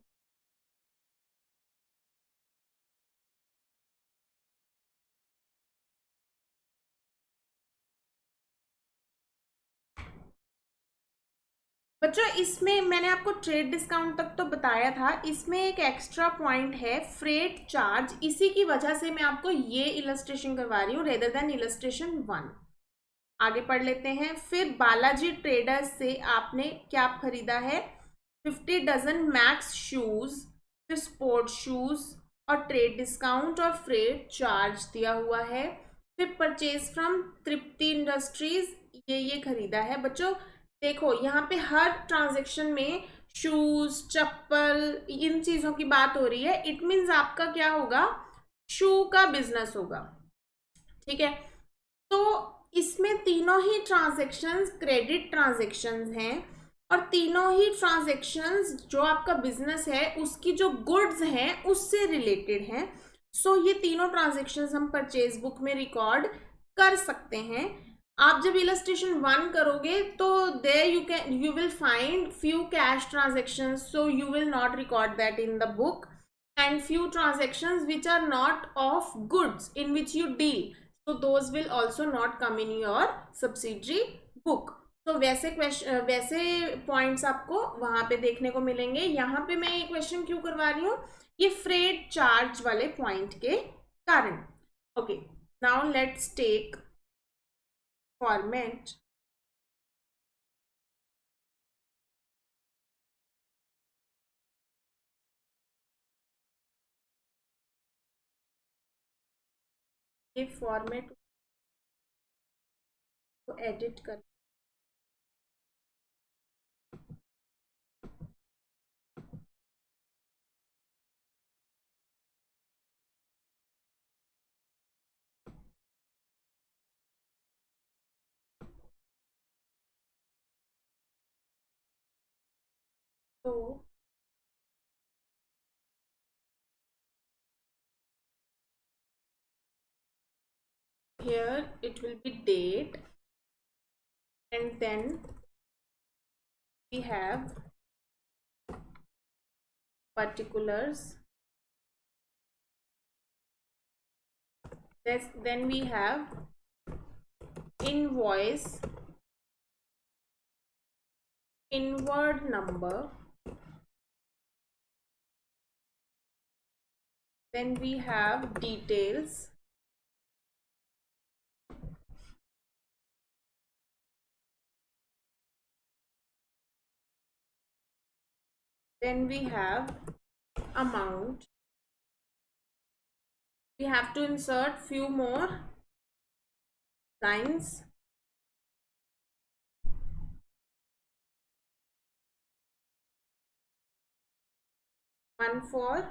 A: बच्चों इसमें मैंने आपको ट्रेड डिस्काउंट तक तो बताया था, इसमें एक एक्स्ट्रा पॉइंट है फ्रेट चार्ज। इसी की वजह से मैं आपको ये इलस्ट्रेशन करवा रही हूँ रेदर देन इलस्ट्रेशन 1। आगे पढ़ लेते हैं। फिर बालाजी ट्रेडर्स से आपने क्या खरीदा है, 50 डजन मैक्स शूज, फिर स्पोर्ट्स शूज और ट्रेड डिस्काउंट और फ्रेट चार्ज दिया हुआ है। फिर परचेज फ्रॉम तृप्ति इंडस्ट्रीज, ये खरीदा है। बच्चों देखो यहाँ पे हर ट्रांजेक्शन में शूज चप्पल इन चीजों की बात हो रही है। इट मीन्स आपका क्या होगा, शू का बिजनेस होगा। ठीक है, तो इसमें तीनों ही ट्रांजेक्शन्स क्रेडिट ट्रांजेक्शन्स हैं और तीनों ही ट्रांजेक्शन्स जो आपका बिजनेस है उसकी जो गुड्स हैं उससे रिलेटेड हैं। सो ये तीनों ट्रांजेक्शन्स हम परचेज बुक में रिकॉर्ड कर सकते हैं। आप जब इलस्ट्रेशन 1 करोगे तो there you will find few cash transactions, so you will not record that in the book, and few transactions which are not of goods in which you deal, so those will also not come in your subsidiary book। तो वैसे question वैसे points आपको वहां पे देखने को मिलेंगे। यहाँ पे मैं ये क्वेश्चन क्यों करवा रही हूँ, ये फ्रेट चार्ज वाले पॉइंट के कारण। Okay, now let's take format. ये फॉर्मेट को एडिट कर तो here it will be date, and then we have particulars. Then we have invoice, inward number, then we have details, then we have amount. We have to insert few more lines. One for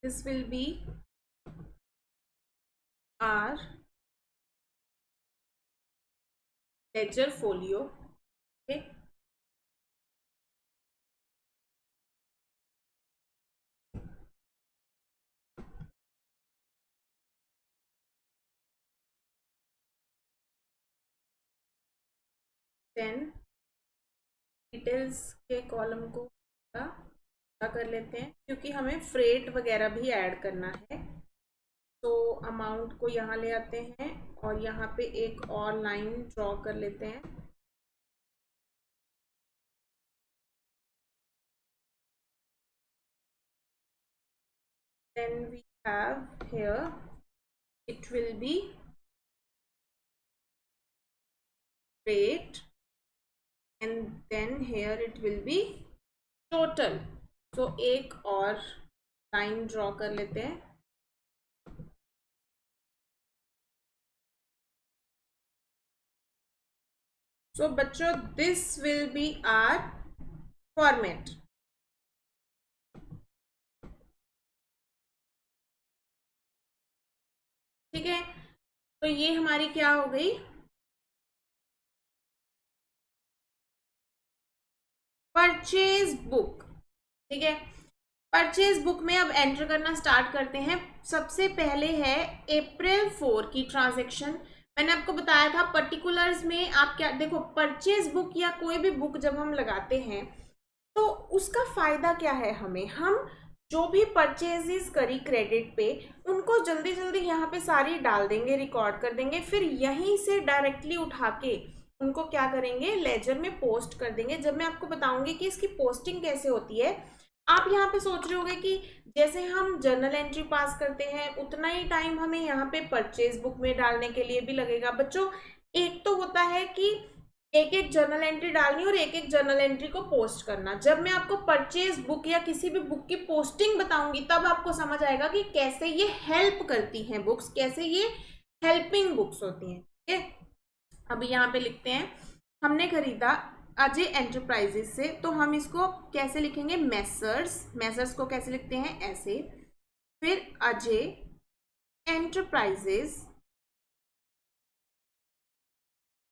A: this will be our ledger folio. Okay. Then details के column को कर लेते हैं, क्योंकि हमें freight वगैरह भी add करना है। तो अमाउंट को यहाँ ले आते हैं और यहाँ पे एक और लाइन ड्रॉ कर लेते हैं। Then we have here, it will be rate, and then here it will be total. So एक और लाइन ड्रॉ कर लेते हैं। So बच्चों, this will be our format. ठीक है, तो ये हमारी क्या हो गई, परचेज बुक। ठीक है, परचेज बुक में अब एंटर करना स्टार्ट करते हैं। सबसे पहले है अप्रैल 4 की ट्रांजैक्शन। मैंने आपको बताया था पर्टिकुलर्स में आप क्या देखो, परचेज बुक या कोई भी बुक जब हम लगाते हैं तो उसका फायदा क्या है हमें, हम जो भी परचेजेस करी क्रेडिट पे उनको जल्दी जल्दी यहाँ पे सारी डाल देंगे, रिकॉर्ड कर देंगे, फिर यहीं से डायरेक्टली उठा के उनको क्या करेंगे, लेजर में पोस्ट कर देंगे। जब मैं आपको बताऊंगी कि इसकी पोस्टिंग कैसे होती है, आप यहाँ पे सोच रहे होंगे कि जैसे हम जर्नल एंट्री पास करते हैं उतना ही टाइम हमें यहाँ पे परचेज बुक में डालने के लिए भी लगेगा। बच्चों, एक तो होता है कि एक एक जर्नल एंट्री डालनी और एक एक जर्नल एंट्री को पोस्ट करना। जब मैं आपको परचेज बुक या किसी भी बुक की पोस्टिंग बताऊंगी तब आपको समझ आएगा कि कैसे ये हेल्प करती हैं बुक्स, कैसे ये हेल्पिंग बुक्स होती हैं। ठीक है, अभी यहाँ पे लिखते हैं हमने खरीदा अजय एंटरप्राइजेस से, तो हम इसको कैसे लिखेंगे, मैसर्स। मैसर्स को कैसे लिखते हैं, ऐसे। फिर अजय एंटरप्राइजेस।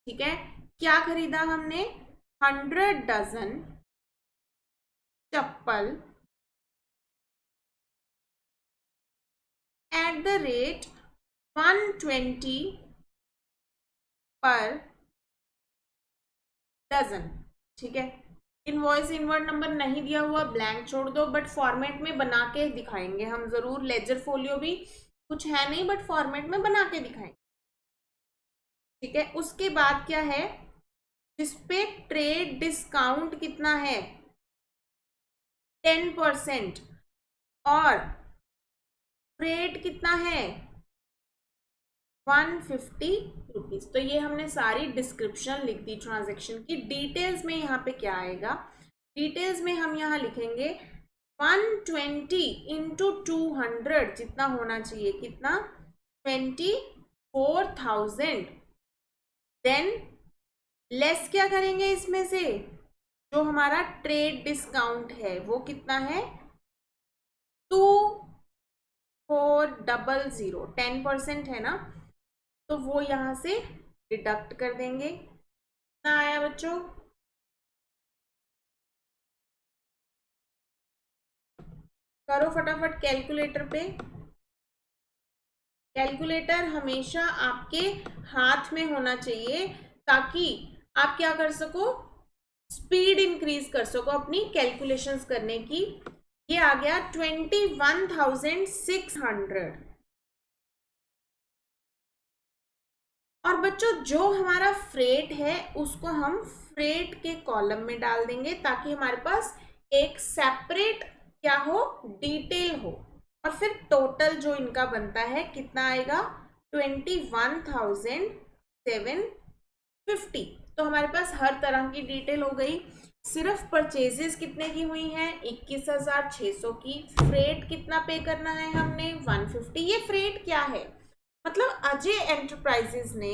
A: ठीक है, क्या खरीदा हमने, 100 dozen chappal at the rate 120 per dozen. ठीक है, इनवॉइस इनवर्ड नंबर नहीं दिया हुआ, ब्लैंक छोड़ दो, बट फॉर्मेट में बना के दिखाएंगे हम जरूर। लेजर फोलियो भी कुछ है नहीं, बट फॉर्मेट में बना के दिखाएंगे। ठीक है, उसके बाद क्या है, जिसपे ट्रेड डिस्काउंट कितना है, 10%, और रेट कितना है, 150 रुपीज। तो ये हमने सारी डिस्क्रिप्शन लिख दी ट्रांजैक्शन की। डिटेल्स में यहाँ पे क्या आएगा, डिटेल्स में हम यहाँ लिखेंगे 120 इंटू 200, जितना होना चाहिए, कितना, 20 4000, देन लेस क्या करेंगे इसमें से, जो हमारा ट्रेड डिस्काउंट है वो कितना है, 2400, 10% है ना, तो वो यहां से डिडक्ट कर देंगे। कितना आया बच्चों, करो फटाफट कैलकुलेटर पे। कैलकुलेटर हमेशा आपके हाथ में होना चाहिए ताकि आप क्या कर सको, स्पीड इंक्रीज कर सको अपनी कैलकुलेशंस करने की। ये आ गया 21,600। और बच्चों जो हमारा फ्रेट है उसको हम फ्रेट के कॉलम में डाल देंगे ताकि हमारे पास एक सेपरेट क्या हो, डिटेल हो। और फिर टोटल जो इनका बनता है कितना आएगा, 21,750। तो हमारे पास हर तरह की डिटेल हो गई। सिर्फ परचेजेस कितने की हुई हैं, 21,600 की। फ्रेट कितना पे करना है हमने, 150। ये फ्रेट क्या है, मतलब अजय एंटरप्राइजेस ने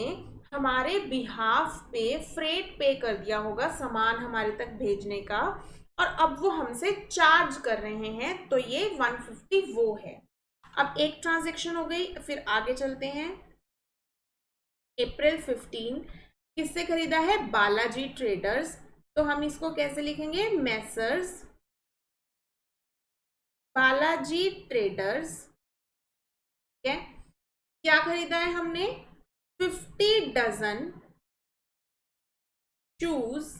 A: हमारे बिहाफ पे फ्रेट पे कर दिया होगा सामान हमारे तक भेजने का, और अब वो हमसे चार्ज कर रहे हैं, तो ये 150 वो है। अब एक ट्रांजैक्शन हो गई, फिर आगे चलते हैं। अप्रैल 15 किससे खरीदा है, बालाजी ट्रेडर्स। तो हम इसको कैसे लिखेंगे, मैसर्स बालाजी ट्रेडर्स। ठीक है, क्या खरीदा है हमने, 50 dozen shoes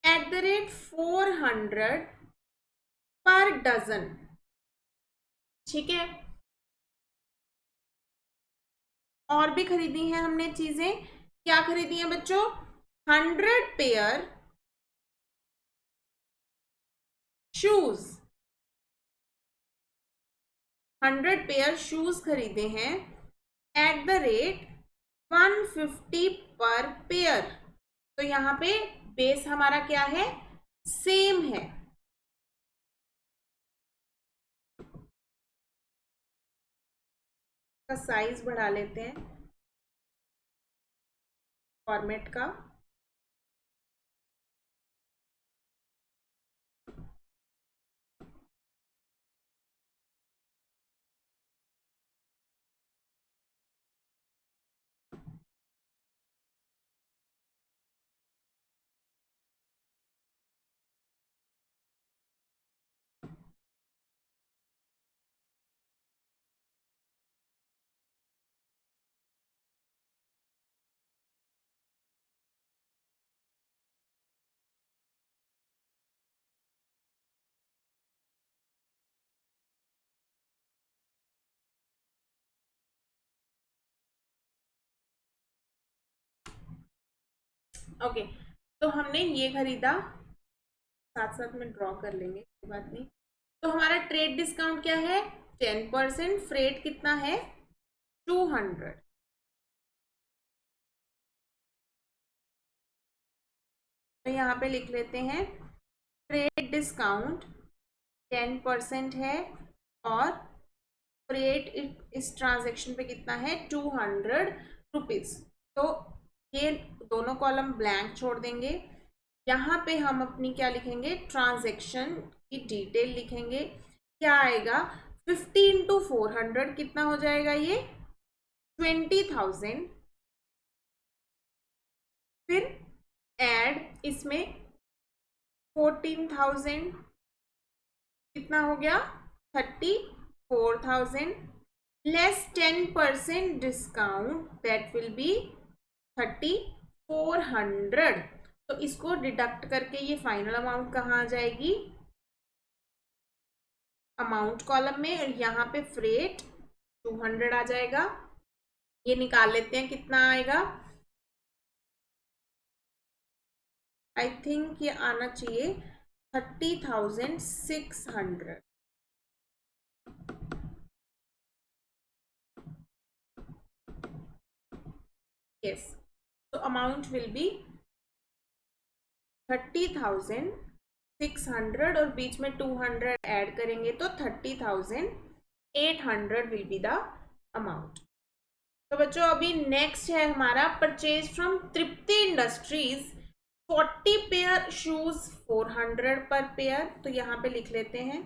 A: at the rate 400 per dozen. ठीक है, और भी खरीदी हैं हमने चीजें, क्या खरीदी हैं बच्चों, 100 पेयर शूज, 100 पेयर शूज खरीदे हैं एट द रेट 150 पर पेयर। तो यहाँ पे बेस हमारा क्या है, सेम है। का साइज बढ़ा लेते हैं फॉर्मेट का। ओके, तो हमने ये खरीदा, साथ साथ में ड्रॉ कर लेंगे, कोई बात नहीं। तो हमारा ट्रेड डिस्काउंट क्या है, 10%। फ्रेट कितना है, 200। तो यहाँ पे लिख लेते हैं ट्रेड डिस्काउंट 10% है, और फ्रेट इस ट्रांजेक्शन पे कितना है, 200 रुपीज। तो ये दोनों कॉलम ब्लैंक छोड़ देंगे। यहाँ पे हम अपनी क्या लिखेंगे, ट्रांजैक्शन की डिटेल लिखेंगे। क्या आएगा, 50 इंटू 400 कितना हो जाएगा, ये 20,000। फिर ऐड इसमें 14,000 कितना हो गया, 34,000 less 10% discount, that will be 3,400। तो इसको डिडक्ट करके ये फाइनल अमाउंट कहाँ आ जाएगी, अमाउंट कॉलम में, और यहाँ पे फ्रेट 200 आ जाएगा। ये निकाल लेते हैं कितना आएगा, आई थिंक ये आना चाहिए 30,600। yes, so amount will be 30,600, और बीच में 200 ऐड करेंगे तो 30,800 विल बी द अमाउंट। तो बच्चों अभी नेक्स्ट है हमारा purchase from Tripti industries 40 pair shoes 400 पर पेयर। तो यहाँ पे लिख लेते हैं।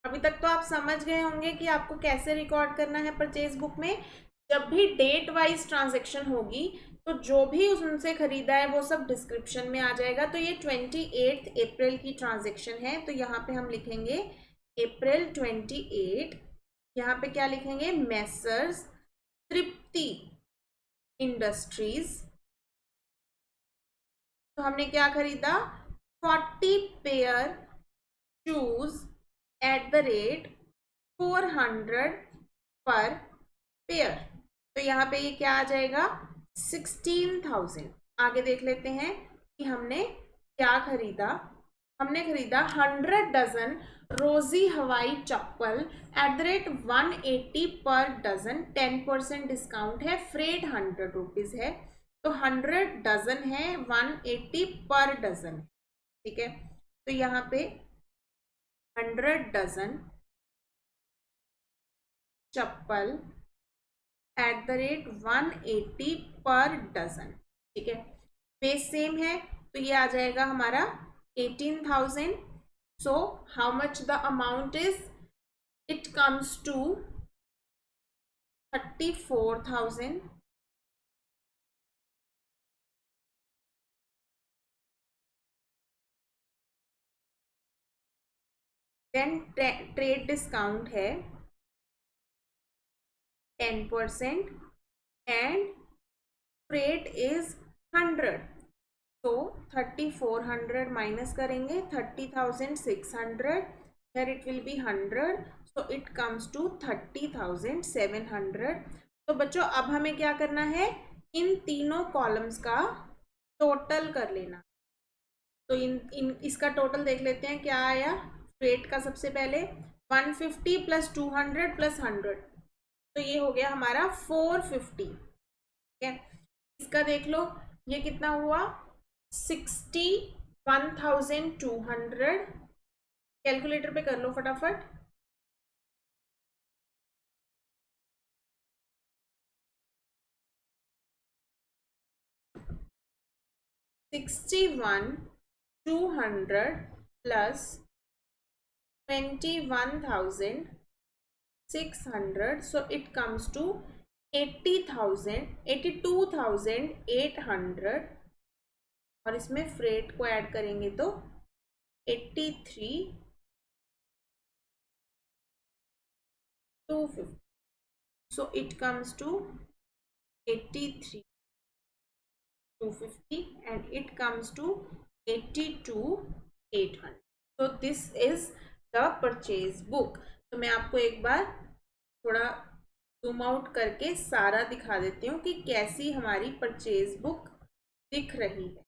A: अभी तक तो आप समझ गए होंगे कि आपको कैसे रिकॉर्ड करना है परचेज बुक में। जब भी डेट वाइज ट्रांजेक्शन होगी तो जो भी उनसे खरीदा है वो सब डिस्क्रिप्शन में आ जाएगा। तो ये 28 अप्रैल की ट्रांजेक्शन है, तो यहाँ पे हम लिखेंगे अप्रैल 28। यहाँ पे क्या लिखेंगे, मैसर्स तृप्ति इंडस्ट्रीज। तो हमने क्या खरीदा, 40 pair shoes at the rate 400 पर पेयर। तो यहाँ पे ये क्या आ जाएगा, 16,000। आगे देख लेते हैं कि हमने क्या खरीदा। हमने खरीदा 100 डजन रोजी हवाई चप्पल at the rate 180 per dozen. 10% discount है, फ्रेट 100 रुपीज है। तो 100 डजन है, 180 पर डजन। ठीक है, तो यहाँ पे 100 dozen chappal at the rate 180 per dozen. ठीक है, बेस सेम है तो ये आ जाएगा हमारा 18,000। So how much the amount is, it comes to 34,000। Then trade discount है 10% एंड फ्रेट इज 100। तो 3400 माइनस करेंगे 30,600, here it will be 100, so it comes to 30,700। तो बच्चों अब हमें क्या करना है, इन तीनों कॉलम्स का टोटल कर लेना। तो इसका टोटल देख लेते हैं क्या आया। फ्रेट का सबसे पहले 150 प्लस 200 प्लस 100, तो ये हो गया हमारा 450। ठीक है, इसका देख लो ये कितना हुआ, 61,200। कैलकुलेटर पे कर लो फटाफट। Sixty one 200 plus 21,600, so it comes to 82,800। और इसमें फ्रेट को ऐड करेंगे तो 83,250, so it comes to 83,250 and it comes to 82,800। so this is the purchase book। तो मैं आपको एक बार थोड़ा जूम आउट करके सारा दिखा देती हूँ कि कैसी हमारी परचेज बुक दिख रही है।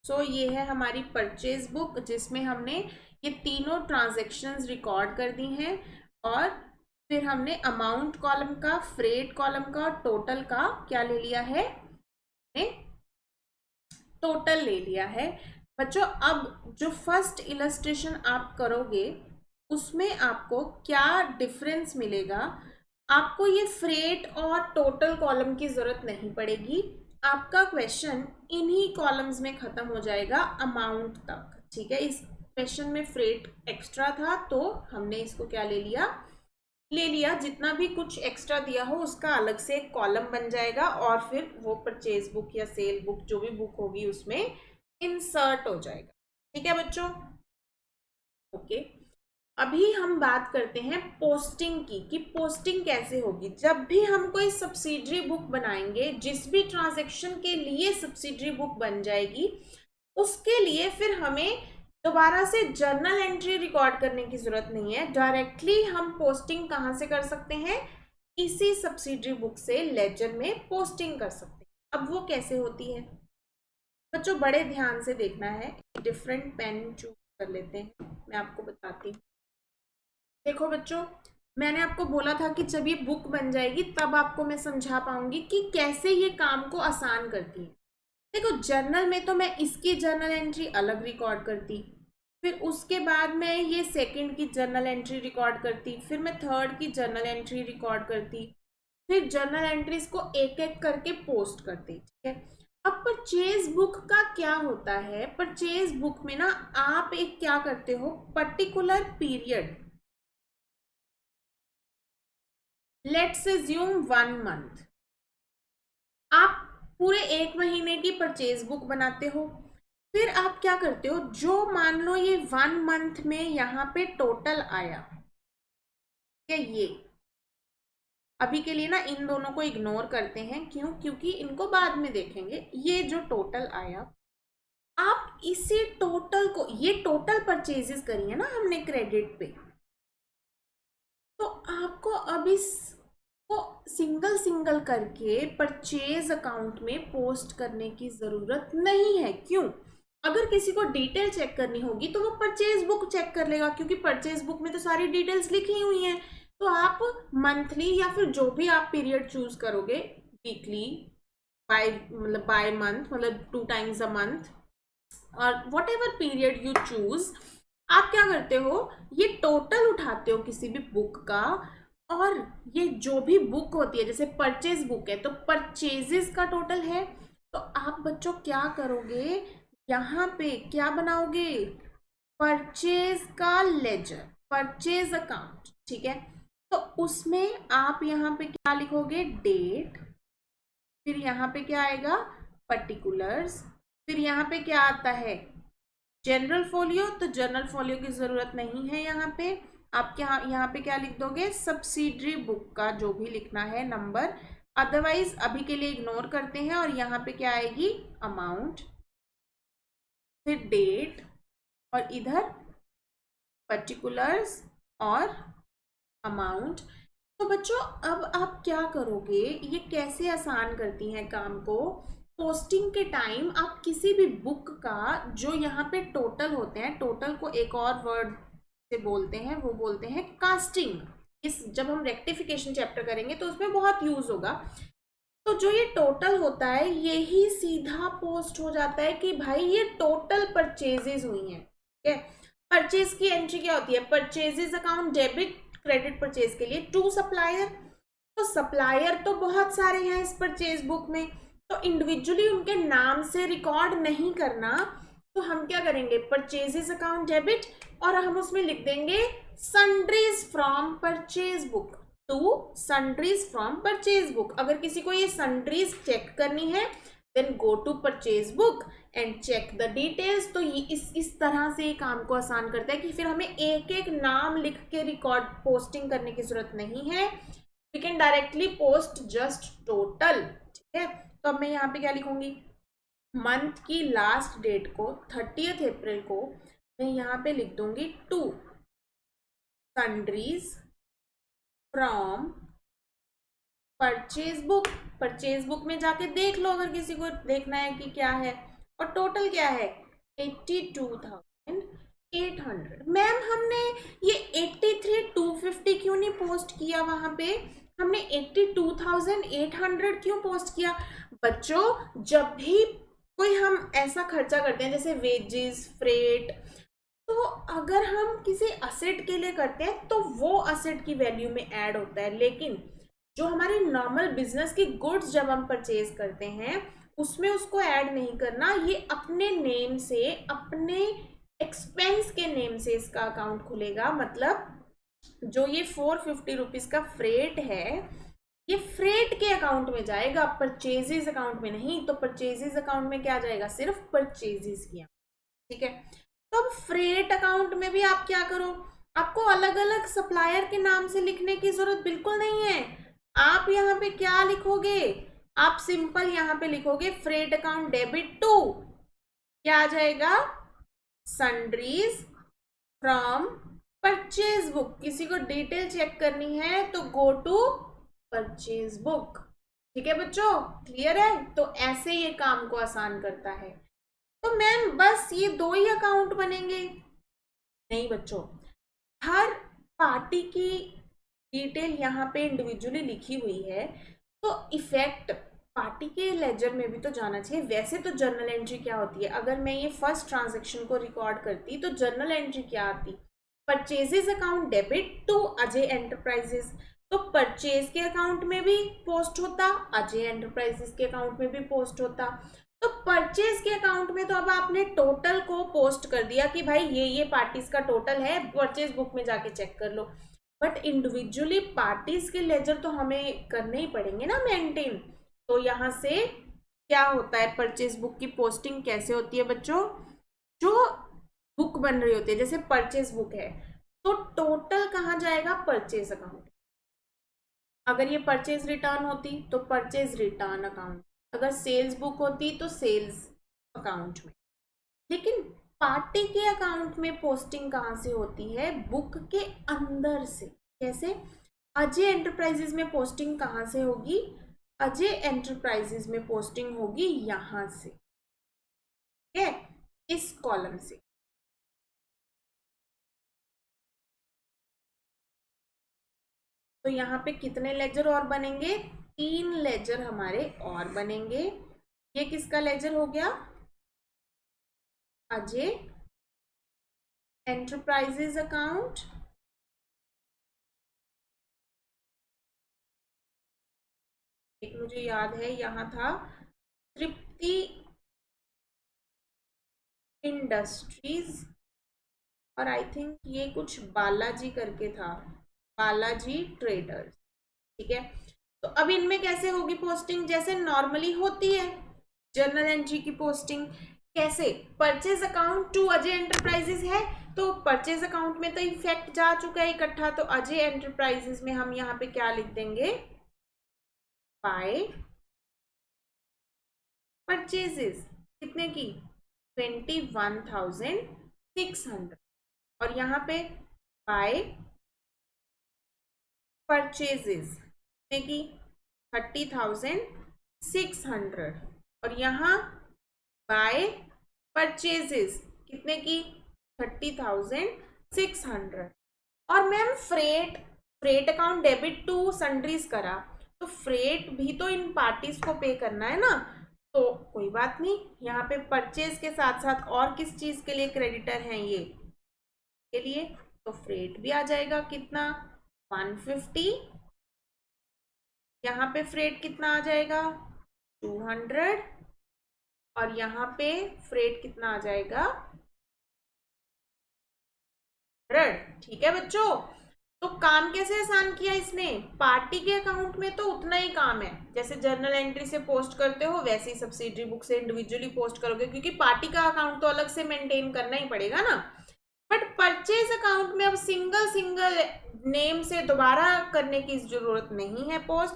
A: ये है हमारी परचेज बुक जिसमें हमने ये तीनों ट्रांजैक्शंस रिकॉर्ड कर दी हैं और फिर हमने अमाउंट कॉलम का, फ्रेट कॉलम का और टोटल का क्या ले लिया है, टोटल ले लिया है। बच्चों अब जो फर्स्ट इलस्ट्रेशन आप करोगे उसमें आपको क्या डिफरेंस मिलेगा, आपको ये फ्रेट और टोटल कॉलम की जरूरत नहीं पड़ेगी। आपका क्वेश्चन इन्हीं कॉलम्स में खत्म हो जाएगा अमाउंट तक। ठीक है, इस क्वेश्चन में फ्रेट एक्स्ट्रा था तो हमने इसको क्या ले लिया, जितना भी कुछ एक्स्ट्रा दिया हो उसका अलग से एक कॉलम बन जाएगा और फिर वो परचेज बुक या सेल बुक जो भी बुक होगी उसमें इंसर्ट हो जाएगा। ठीक है बच्चों, ओके। अभी हम बात करते हैं पोस्टिंग की, कि पोस्टिंग कैसे होगी। जब भी हम कोई सब्सिडरी बुक बनाएंगे, जिस भी ट्रांजैक्शन के लिए सब्सिडरी बुक बन जाएगी उसके लिए फिर हमें दोबारा से जर्नल एंट्री रिकॉर्ड करने की जरूरत नहीं है। डायरेक्टली हम पोस्टिंग कहाँ से कर सकते हैं, इसी सब्सिडरी बुक से लेजर में पोस्टिंग कर सकते हैं। अब वो कैसे होती है बच्चों, बड़े ध्यान से देखना है। डिफरेंट पेन चूज कर लेते हैं, मैं आपको बताती हूँ। देखो बच्चों, मैंने आपको बोला था कि जब ये बुक बन जाएगी तब आपको मैं समझा पाऊंगी कि कैसे ये काम को आसान करती है। देखो, जर्नल में तो मैं इसकी जर्नल एंट्री अलग रिकॉर्ड करती, फिर उसके बाद मैं ये सेकंड की जर्नल एंट्री रिकॉर्ड करती, फिर मैं थर्ड की जर्नल एंट्री रिकॉर्ड करती, फिर जर्नल एंट्रीज को एक एक करके पोस्ट करती। ठीक है। अब परचेज बुक का क्या होता है, परचेज बुक में ना आप एक क्या करते हो, particular period, let's assume 1 month, आप पूरे 1 महीने की परचेज बुक बनाते हो। फिर आप क्या करते हो, जो मान लो ये 1 मंथ में यहाँ पे टोटल आया, क्या ये, अभी के लिए ना इन दोनों को इग्नोर करते हैं, क्यों, क्योंकि इनको बाद में देखेंगे। ये जो टोटल आया, आप इसी टोटल को, ये टोटल परचेजेस करी है ना हमने क्रेडिट पे, तो आपको अब इसको सिंगल सिंगल करके परचेज अकाउंट में पोस्ट करने की जरूरत नहीं है। क्यों, अगर किसी को डिटेल चेक करनी होगी तो वो परचेज बुक चेक कर लेगा, क्योंकि परचेज बुक में तो सारी डिटेल्स लिखी हुई हैं। तो आप मंथली या फिर जो भी आप पीरियड चूज करोगे, वीकली, बाय मतलब बाय मंथ, मतलब 2 times a month, और what ever period you choose, आप क्या करते हो, ये टोटल उठाते हो किसी भी बुक का, और ये जो भी बुक होती है, जैसे परचेज बुक है तो परचेजेस का टोटल है, तो आप बच्चों क्या करोगे, यहाँ पे क्या बनाओगे, परचेज का लेजर, परचेज अकाउंट। ठीक है। तो उसमें आप यहाँ पे क्या लिखोगे, डेट, फिर यहाँ पे क्या आएगा, पर्टिकुलर्स, फिर यहाँ पे क्या आता है, जनरल फोलियो, तो जनरल फोलियो की जरूरत नहीं है यहाँ पे। आप क्या यहाँ पे क्या लिख दोगे, सब्सिडरी बुक का जो भी लिखना है नंबर, अदरवाइज अभी के लिए इग्नोर करते हैं, और यहाँ पे क्या आएगी, अमाउंट, फिर डेट, और इधर पर्टिकुलर्स और अमाउंट। तो बच्चों अब आप क्या करोगे, ये कैसे आसान करती हैं काम को, पोस्टिंग के टाइम आप किसी भी बुक का जो यहाँ पे टोटल होते हैं, टोटल को एक और वर्ड से बोलते हैं, वो बोलते हैं कास्टिंग। इस जब हम रेक्टिफिकेशन चैप्टर करेंगे तो उसमें बहुत यूज होगा। तो जो ये टोटल होता है यही सीधा पोस्ट हो जाता है कि भाई ये टोटल परचेजेस हुई हैं। ठीक है। परचेज की एंट्री क्या होती है, purchases account debit credit purchase के लिए टू सप्लायर, तो सप्लायर तो बहुत सारे हैं इस परचेज बुक में, तो इंडिविजुअली उनके नाम से रिकॉर्ड नहीं करना, तो हम क्या करेंगे, परचेजेस अकाउंट डेबिट, और हम उसमें लिख देंगे sundries from purchase book to sundries from purchase book. अगर किसी को ये सन्ड्रीज चेक करनी है, then go to purchase book and check the details. तो ये इस तरह से ये काम को आसान करता है कि फिर हमें एक एक नाम लिख के रिकॉर्ड पोस्टिंग करने की जरूरत नहीं है, we can directly post just total. ठीक है। तो अब मैं यहाँ पे क्या लिखूंगी, मंथ की लास्ट डेट को 30th अप्रैल को मैं यहाँ पे लिख दूंगी to sundries from purchase book. Purchase book में जाके देख लो अगर किसी को देखना है कि क्या है, और टोटल क्या है, 82,800। मैम हमने ये 83,250 क्यों नहीं पोस्ट किया, वहां पे हमने 82,800 क्यों पोस्ट किया। बच्चों जब भी कोई हम ऐसा खर्चा करते हैं जैसे वेजेस, फ्रेट, तो अगर हम किसी असेट के लिए करते हैं तो वो असेट की वैल्यू में ऐड होता है, लेकिन जो हमारी नॉर्मल बिजनेस की गुड्स जब हम परचेज करते हैं उसमें उसको ऐड नहीं करना, ये अपने नेम से, अपने एक्सपेंस के नेम से इसका अकाउंट खुलेगा। मतलब जो ये 450 रुपीज का फ्रेट है, ये फ्रेट के अकाउंट में जाएगा, परचेजेस अकाउंट में नहीं। तो परचेजेस अकाउंट में क्या जाएगा, सिर्फ परचेजेस किया। ठीक है। तो अब फ्रेट अकाउंट में भी आप क्या करो, आपको अलग अलग सप्लायर के नाम से लिखने की जरूरत बिल्कुल नहीं है। आप यहाँ पे क्या लिखोगे, आप सिंपल यहाँ पे लिखोगे फ्रेट अकाउंट डेबिट टू, क्या आ जाएगा, सन्ड्रीज फ्रॉम परचेज बुक। किसी को डिटेल चेक करनी है तो गो टू परचेज बुक। ठीक है बच्चों, क्लियर है। तो ऐसे ये काम को आसान करता है। तो मैम बस ये 2 ही अकाउंट बनेंगे, नहीं बच्चों, हर पार्टी की डिटेल यहाँ पे इंडिविजुअली लिखी हुई है, तो इफेक्ट पार्टी के लेजर में भी तो जाना चाहिए। वैसे तो जर्नल एंट्री क्या होती है, अगर मैं ये फर्स्ट ट्रांजैक्शन को रिकॉर्ड करती तो जर्नल एंट्री क्या आती, purchases account debit to Ajay enterprises, तो परचेज के अकाउंट में भी पोस्ट होता, अजय एंटरप्राइजेस के अकाउंट में भी पोस्ट होता। तो परचेज के अकाउंट में तो अब आपने टोटल को पोस्ट कर दिया कि भाई ये पार्टीज का टोटल है, परचेज बुक में जाके चेक कर लो। बट इंडिविजुअली पार्टीज के लेजर तो हमें करने ही पड़ेंगे ना मेंटेन। तो यहाँ से क्या होता है, परचेज बुक की पोस्टिंग कैसे होती है बच्चों, जो बुक बन रही होती है, जैसे परचेज बुक है तो टोटल कहाँ जाएगा, परचेज अकाउंट। अगर ये परचेज रिटर्न होती तो परचेज रिटर्न अकाउंट, अगर सेल्स बुक होती तो सेल्स अकाउंट में। लेकिन पार्टी के अकाउंट में पोस्टिंग कहाँ से होती है, बुक के अंदर से। कैसे, अजय एंटरप्राइजेज में पोस्टिंग कहाँ से होगी, अजय एंटरप्राइजेज में पोस्टिंग होगी यहां से, ठीक है, इस कॉलम से। तो यहाँ पे कितने लेजर और बनेंगे, 3 लेजर हमारे और बनेंगे। ये किसका लेजर हो गया, अजय एंटरप्राइजेज अकाउंट, एक मुझे याद है यहाँ था तृप्ति इंडस्ट्रीज, और आई थिंक ये कुछ बालाजी करके था, बालाजी ट्रेडर्स, ठीक है। तो अब इनमें कैसे होगी पोस्टिंग, जैसे नॉर्मली होती है जर्नल एंट्री की पोस्टिंग। कैसे, purchase account to Ajay enterprises है तो परचेज अकाउंट में तो इफेक्ट जा चुका है इकट्ठा, तो अजय एंटरप्राइजेज में हम यहाँ पे क्या लिख देंगे, बाय परचेजेस, कितने की, 21,600, और यहाँ पे बाय परचेजेस कितने की, 30,600, और यहाँ बाय परचेजेस कितने की, 30,600। और ma'am freight, freight account debit to sundries करा, तो फ्रेट भी तो इन पार्टीज को पे करना है ना, तो कोई बात नहीं, यहाँ पे परचेज के साथ साथ और किस चीज के लिए क्रेडिटर हैं ये के लिए, तो फ्रेट भी आ जाएगा, कितना, 150, यहाँ पे फ्रेट कितना आ जाएगा, 200, और यहाँ पे फ्रेट कितना आ जाएगा, 100, ठीक है बच्चों। तो काम कैसे आसान किया इसने, पार्टी के अकाउंट में तो उतना ही काम है, जैसे जर्नल एंट्री से पोस्ट करते हो वैसे ही सब्सिडरी बुक से इंडिविजुअली पोस्ट करोगे, क्योंकि पार्टी का अकाउंट तो अलग से मेंटेन करना ही पड़ेगा ना। बट परचेज अकाउंट में अब सिंगल सिंगल नेम से दोबारा करने की जरूरत नहीं है पोस्ट,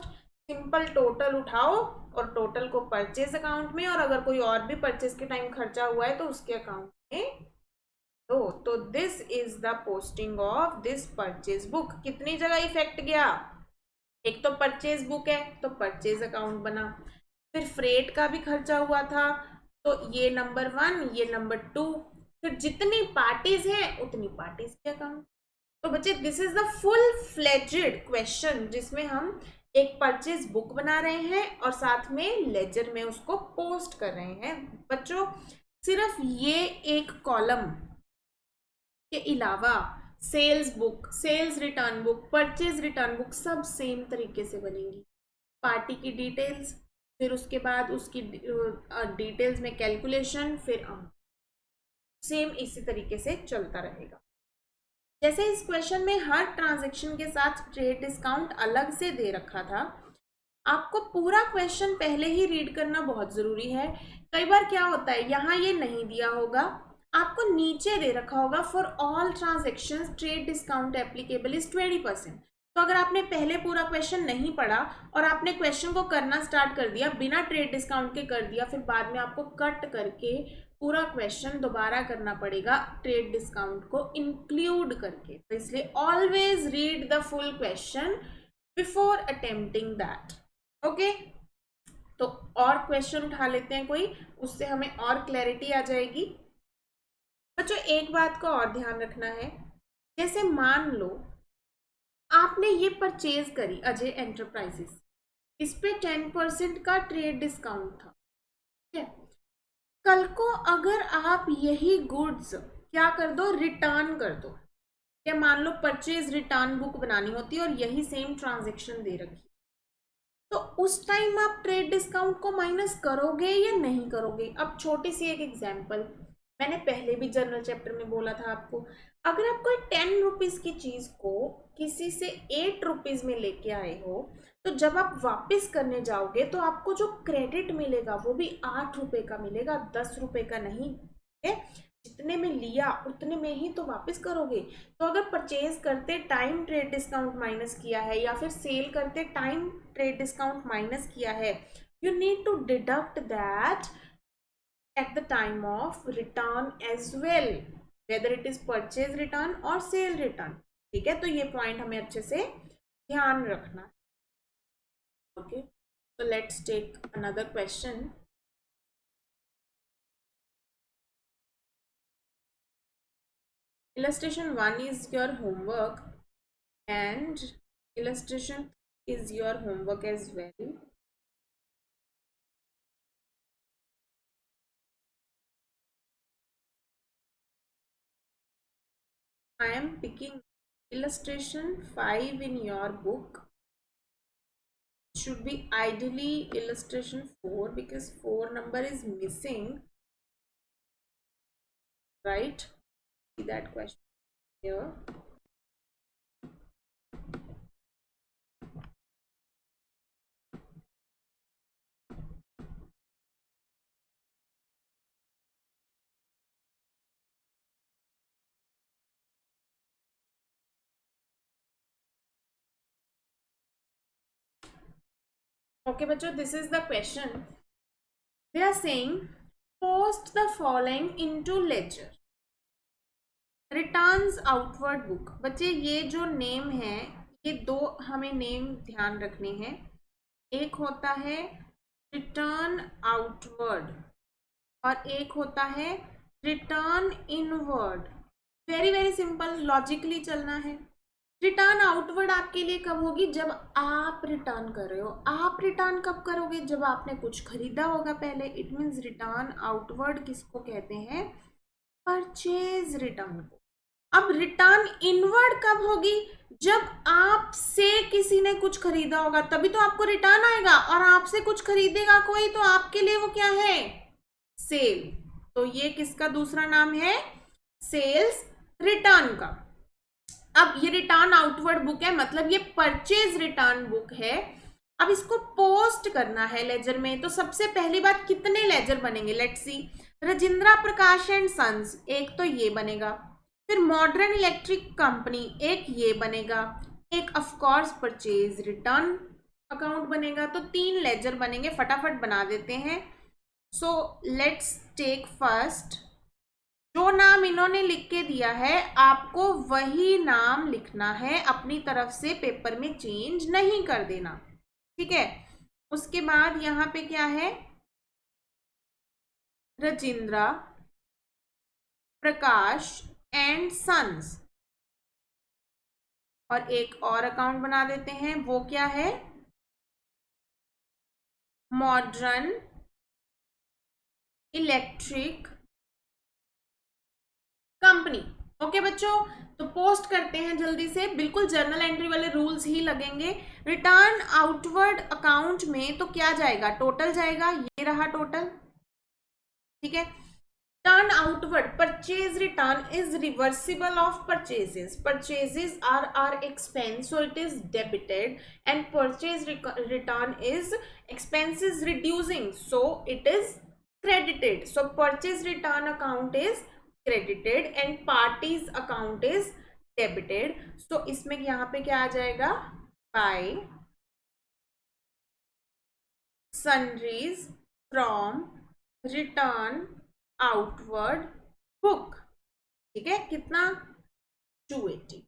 A: सिंपल टोटल उठाओ और टोटल को परचेज अकाउंट में, और अगर कोई और भी परचेज के टाइम खर्चा हुआ है तो उसके अकाउंट में दो। तो this is the posting of this purchase book. कितनी जगह इफेक्ट गया, एक तो परचेज बुक है तो परचेज अकाउंट बना, फिर फ्रेट का भी खर्चा हुआ था तो ये नंबर 1, ये नंबर 2, फिर जितनी पार्टीज हैं उतनी पार्टीज के अकाउंट। तो बच्चे this is the full fledged question जिसमें हम एक परचेज बुक बना रहे हैं और साथ में लेजर में उसको पोस्ट कर रहे हैं। बच्चों सिर्फ ये एक कॉलम के अलावा sales book, sales return book, purchase return book सब सेम तरीके से बनेंगी। पार्टी की डिटेल्स, फिर उसके बाद उसकी डिटेल्स में कैलकुलेशन, फिर सेम इसी तरीके से चलता रहेगा। जैसे इस क्वेश्चन में हर ट्रांजैक्शन के साथ ट्रेड डिस्काउंट अलग से दे रखा था, आपको पूरा क्वेश्चन पहले ही रीड करना बहुत जरूरी है। कई बार क्या होता है यहाँ ये नहीं दिया होगा, आपको नीचे दे रखा होगा for all transactions trade discount applicable is 20%। तो अगर आपने पहले पूरा क्वेश्चन नहीं पढ़ा और आपने क्वेश्चन को करना स्टार्ट कर दिया बिना ट्रेड डिस्काउंट के कर दिया, फिर बाद में आपको कट करके पूरा क्वेश्चन दोबारा करना पड़ेगा ट्रेड डिस्काउंट को इंक्लूड करके। तो इसलिए always read the full question before attempting that, okay. तो और क्वेश्चन उठा लेते हैं कोई, उससे हमें और क्लैरिटी आ जाएगी। बच्चों एक बात का और ध्यान रखना है, जैसे मान लो आपने ये परचेज करी अजय एंटरप्राइजेस, इस पे 10% का ट्रेड डिस्काउंट था, ठीक है। कल को अगर आप यही गुड्स क्या कर दो, रिटर्न कर दो, या मान लो परचेज रिटर्न बुक बनानी होती है और यही सेम ट्रांजेक्शन दे रखी, तो उस टाइम आप ट्रेड डिस्काउंट को माइनस करोगे या नहीं करोगे। अब छोटी सी एक एग्जांपल, मैंने पहले भी जनरल चैप्टर में बोला था आपको, अगर आप कोई 10 रुपीज की चीज को किसी से 8 रुपीज में लेके आए हो, तो जब आप वापस करने जाओगे तो आपको जो क्रेडिट मिलेगा वो भी 8 रुपए का मिलेगा, 10 रुपए का नहीं, ठीक है। जितने में लिया उतने में ही तो वापस करोगे। तो अगर परचेज करते टाइम ट्रेड डिस्काउंट माइनस किया है या फिर सेल करते टाइम ट्रेड डिस्काउंट माइनस किया है, you need to deduct that at the time of return as well, whether it is purchase return or sale return, ठीक है। तो ये पॉइंट हमें अच्छे से ध्यान रखना है, okay. so let's take another question. Illustration 1 is your homework and illustration is your homework as well. I am picking illustration 5 in your book. It should be ideally illustration 4 because 4 number is missing, right? See that question here. Okay, bachcho, this is the question. They are saying post the following into ledger. Returns outward book. बच्चे ये जो name है, ये दो हमें name ध्यान रखने हैं। एक होता है रिटर्न आउटवर्ड और एक होता है return inward. Very very simple, logically चलना है। रिटर्न आउटवर्ड आपके लिए कब होगी, जब आप रिटर्न कर रहे हो। आप रिटर्न कब करोगे, जब आपने कुछ खरीदा होगा पहले। इट मीन्स रिटर्न आउटवर्ड किसको कहते हैं, परचेज रिटर्न को। अब रिटर्न इनवर्ड कब होगी, जब आपसे किसी ने कुछ खरीदा होगा तभी तो आपको रिटर्न आएगा, और आपसे कुछ खरीदेगा कोई तो आपके लिए वो क्या है, सेल। तो ये किसका दूसरा नाम है, सेल्स रिटर्न का। अब ये रिटर्न आउटवर्ड बुक है, मतलब ये परचेज रिटर्न बुक है। अब इसको पोस्ट करना है लेजर में, तो सबसे पहली बात कितने लेजर बनेंगे, let's see. Rajendra Prakash and sons, एक तो ये बनेगा, फिर मॉडर्न इलेक्ट्रिक कंपनी, एक ये बनेगा, एक of course purchase return account बनेगा। तो 3 लेजर बनेंगे, फटाफट बना देते हैं। सो लेट्स टेक फर्स्ट, जो नाम इन्होंने लिख के दिया है आपको वही नाम लिखना है, अपनी तरफ से पेपर में चेंज नहीं कर देना, ठीक है। उसके बाद यहाँ पे क्या है, राजेंद्र प्रकाश एंड सन्स, और एक और अकाउंट बना देते हैं, वो क्या है, मॉडर्न इलेक्ट्रिक कंपनी। ओके बच्चों, तो पोस्ट करते हैं जल्दी से, बिल्कुल जर्नल एंट्री वाले रूल्स ही लगेंगे। रिटर्न आउटवर्ड अकाउंट में तो क्या जाएगा, टोटल जाएगा, ये रहा टोटल, ठीक है। Turn outward, purchase return is reversible of purchases, purchases are expense so it is debited, and purchase return is expenses reducing so it is credited. So purchase return account is credited and parties account is debited. So इसमें यहाँ पे क्या आ जाएगा, by sundries from return outward book, ठीक है। कितना, 280।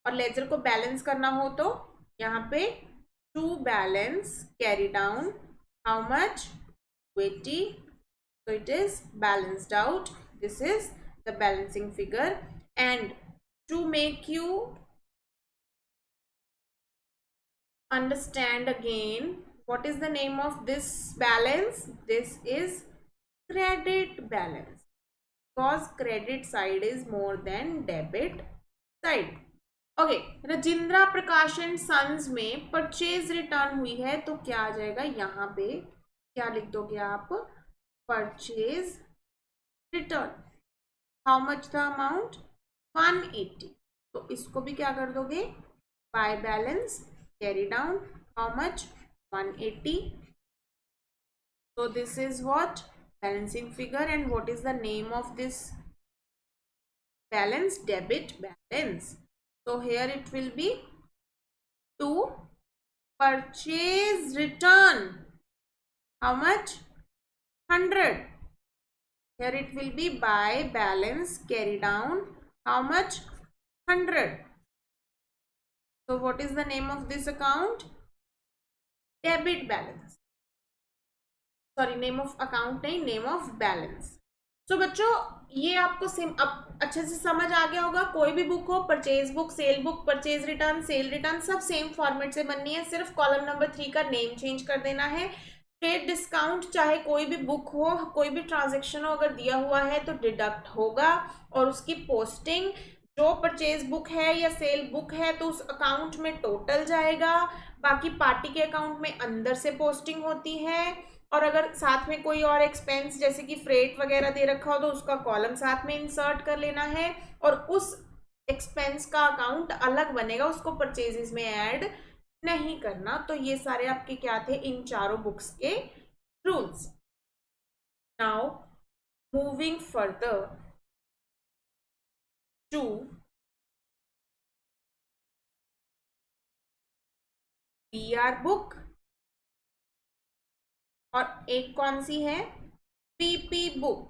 A: और laser को बैलेंस करना हो तो यहाँ पे to balance carry down how much, 280, so it is balanced out. This is the balancing figure, and to make you Understand again. What is the name of this balance? This is credit balance, because credit side is more than debit side. Okay, Rajindra Prakashan sons में purchase return हुई है, तो क्या आ जाएगा यहाँ पे, क्या लिख दोगे आप? Purchase return. How much the amount? 180। तो इसको भी क्या कर दोगे? By balance carry down. How much? 180। so this is what balancing figure, and what is the name of this balance? Debit balance. So here it will be to purchase return. How much? 100. Here it will be by balance carry down. How much? 100. So what is the name of this account? Debit balance. Sorry, name of account नहीं, name of balance. तो बच्चों ये आपको अब अच्छे से समझ आ गया होगा। कोई भी बुक हो, purchase book, sale book, purchase return, cell return, सब सेम फॉर्मेट से बननी है, सिर्फ कॉलम नंबर 3 का नेम चेंज कर देना है। ट्रेड डिस्काउंट, चाहे कोई भी बुक हो, कोई भी ट्रांजेक्शन हो, अगर दिया हुआ है तो डिडक्ट होगा, और उसकी पोस्टिंग जो परचेज बुक है या सेल बुक है तो उस अकाउंट में टोटल जाएगा, बाकी पार्टी के अकाउंट में अंदर से पोस्टिंग होती है। और अगर साथ में कोई और एक्सपेंस जैसे कि फ्रेट वगैरह दे रखा हो तो उसका कॉलम साथ में इंसर्ट कर लेना है, और उस एक्सपेंस का अकाउंट अलग बनेगा, उसको परचेजेस में ऐड नहीं करना। तो ये सारे आपके क्या थे? इन चारों बुक्स के rules. Now moving further to BR book, और एक कौन सी है? PP book.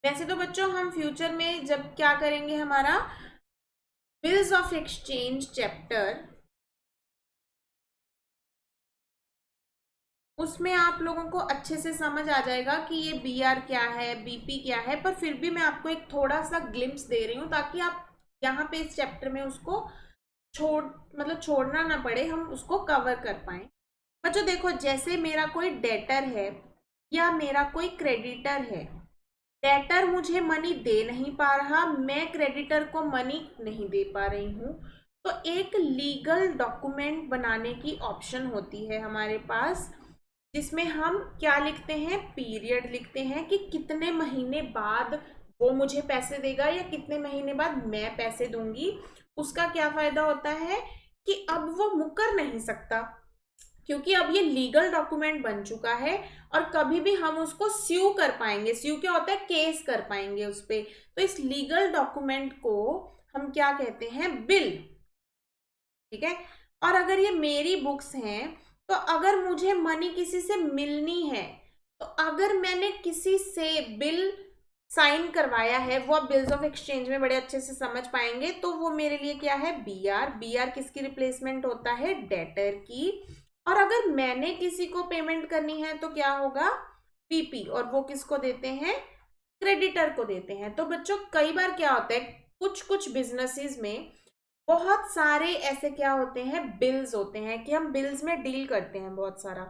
A: वैसे तो बच्चों हम फ्यूचर में जब क्या करेंगे, हमारा बिल्स ऑफ एक्सचेंज चैप्टर, उसमें आप लोगों को अच्छे से समझ आ जाएगा कि ये बीआर क्या है, बीपी क्या है, पर फिर भी मैं आपको एक थोड़ा सा ग्लिम्स दे रही हूँ ताकि आप यहाँ पे इस चैप्टर में उसको छोड़ना ना पड़े, हम उसको कवर कर पाए। बच्चों देखो, जैसे मेरा कोई डेटर है या मेरा कोई क्रेडिटर है, डेटर मुझे मनी दे नहीं पा रहा, मैं क्रेडिटर को मनी नहीं दे पा रही हूँ, तो एक लीगल डॉक्यूमेंट बनाने की ऑप्शन होती है हमारे पास, जिसमें हम क्या लिखते हैं? पीरियड लिखते हैं कि कितने महीने बाद वो मुझे पैसे देगा या कितने महीने बाद मैं पैसे दूंगी। उसका क्या फायदा होता है कि अब वो मुकर नहीं सकता, क्योंकि अब ये लीगल डॉक्यूमेंट बन चुका है, और कभी भी हम उसको स्यू कर पाएंगे। स्यू क्या होता है? केस कर पाएंगे उस पर। तो इस लीगल डॉक्यूमेंट को हम क्या कहते हैं? बिल। ठीक है। और अगर ये मेरी बुक्स हैं, तो अगर मुझे मनी किसी से मिलनी है, तो अगर मैंने किसी से बिल साइन करवाया है, वो आप बिल्स ऑफ एक्सचेंज में बड़े अच्छे से समझ पाएंगे, तो वो मेरे लिए क्या है? बीआर। बीआर किसकी रिप्लेसमेंट होता है? डेटर की। और अगर मैंने किसी को पेमेंट करनी है तो क्या होगा? पीपी। और वो किसको देते हैं? क्रेडिटर को देते हैं। तो बच्चों कई बार क्या होता है, कुछ कुछ बिजनेसेस में बहुत सारे ऐसे क्या होते हैं? बिल्स होते हैं, कि हम बिल्स में डील करते हैं बहुत सारा।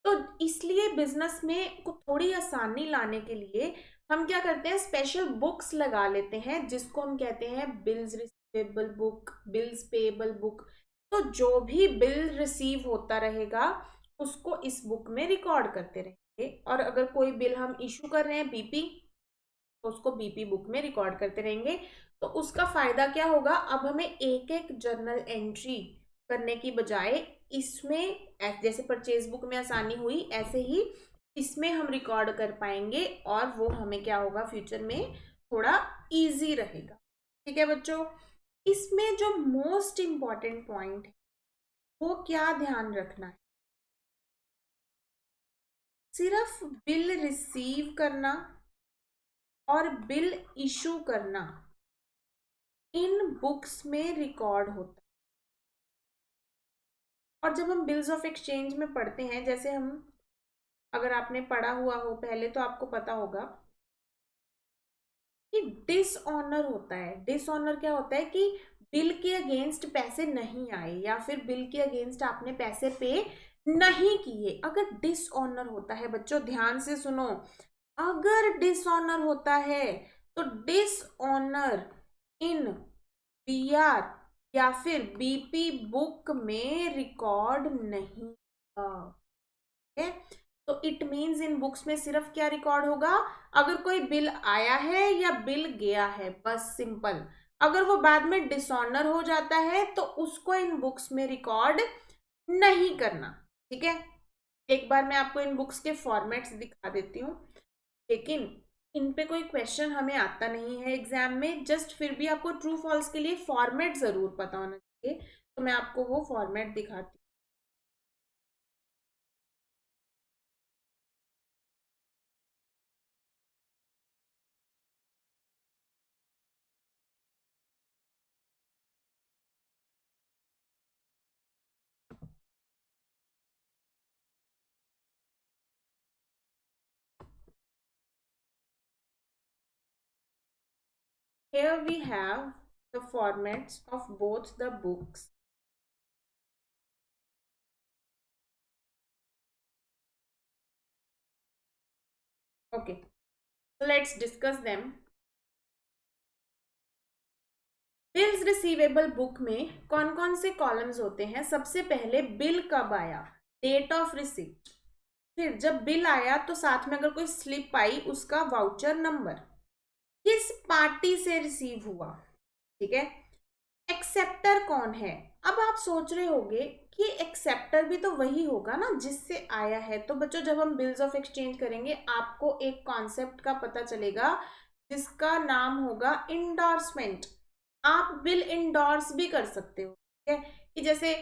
A: तो इसलिए बिजनेस में को थोड़ी आसानी लाने के लिए हम क्या करते हैं? स्पेशल बुक्स लगा लेते हैं, जिसको हम कहते हैं bills receivable book, bills payable book. तो जो भी बिल रिसीव होता रहेगा उसको इस बुक में रिकॉर्ड करते रहेंगे, और अगर कोई बिल हम इशू कर रहे हैं बीपी, तो उसको बीपी बुक में रिकॉर्ड करते रहेंगे। तो उसका फायदा क्या होगा? अब हमें एक एक जर्नल एंट्री करने की बजाय इसमें, जैसे परचेज बुक में आसानी हुई, ऐसे ही इसमें हम रिकॉर्ड कर पाएंगे, और वो हमें क्या होगा? फ्यूचर में थोड़ा इजी रहेगा। ठीक है बच्चों, इसमें जो मोस्ट इम्पॉर्टेंट पॉइंट है वो क्या ध्यान रखना है? सिर्फ बिल रिसीव करना और बिल इशू करना इन बुक्स में रिकॉर्ड होता है। और जब हम बिल्स ऑफ एक्सचेंज में पढ़ते हैं, जैसे हम, अगर आपने पढ़ा हुआ हो पहले तो आपको पता होगा कि डिसऑनर होता है। डिसऑनर क्या होता है? कि बिल के अगेंस्ट पैसे नहीं आए या फिर बिल के अगेंस्ट आपने पैसे पे नहीं किए, अगर डिसऑनर होता है बच्चों, ध्यान से सुनो, अगर डिसऑनर होता है तो डिसऑनर इन बीआर या फिर बीपी बुक में रिकॉर्ड नहीं होगा। तो इट मीन्स इन बुक्स में सिर्फ क्या रिकॉर्ड होगा, अगर कोई बिल आया है या बिल गया है, बस सिंपल। अगर वो बाद में डिसऑनर हो जाता है तो उसको इन बुक्स में रिकॉर्ड नहीं करना। ठीक है, एक बार मैं आपको इन बुक्स के फॉर्मेट्स दिखा देती हूँ, लेकिन इन पे कोई क्वेश्चन हमें आता नहीं है एग्जाम में, जस्ट फिर भी आपको ट्रू फॉल्स के लिए फॉर्मेट जरूर पता होना चाहिए, तो मैं आपको वो फॉर्मेट दिखाती हूँ। Here we have the formats of both the books. Okay, so let's discuss them. Bills receivable book में कौन कौन से कॉलम्स होते हैं? सबसे पहले बिल कब आया, डेट ऑफ रिसिप्ट, फिर जब बिल आया तो साथ में अगर कोई स्लिप आई उसका वाउचर नंबर, किस पार्टी से रिसीव हुआ, ठीक है, एक्सेप्टर कौन है। अब आप सोच रहे होंगे कि एक्सेप्टर भी तो वही होगा ना जिससे आया है, तो बच्चों जब हम बिल्स ऑफ एक्सचेंज करेंगे आपको एक कॉन्सेप्ट का पता चलेगा जिसका नाम होगा इंडोर्समेंट। आप बिल इंडोर्स भी कर सकते हो, ठीक है, कि जैसे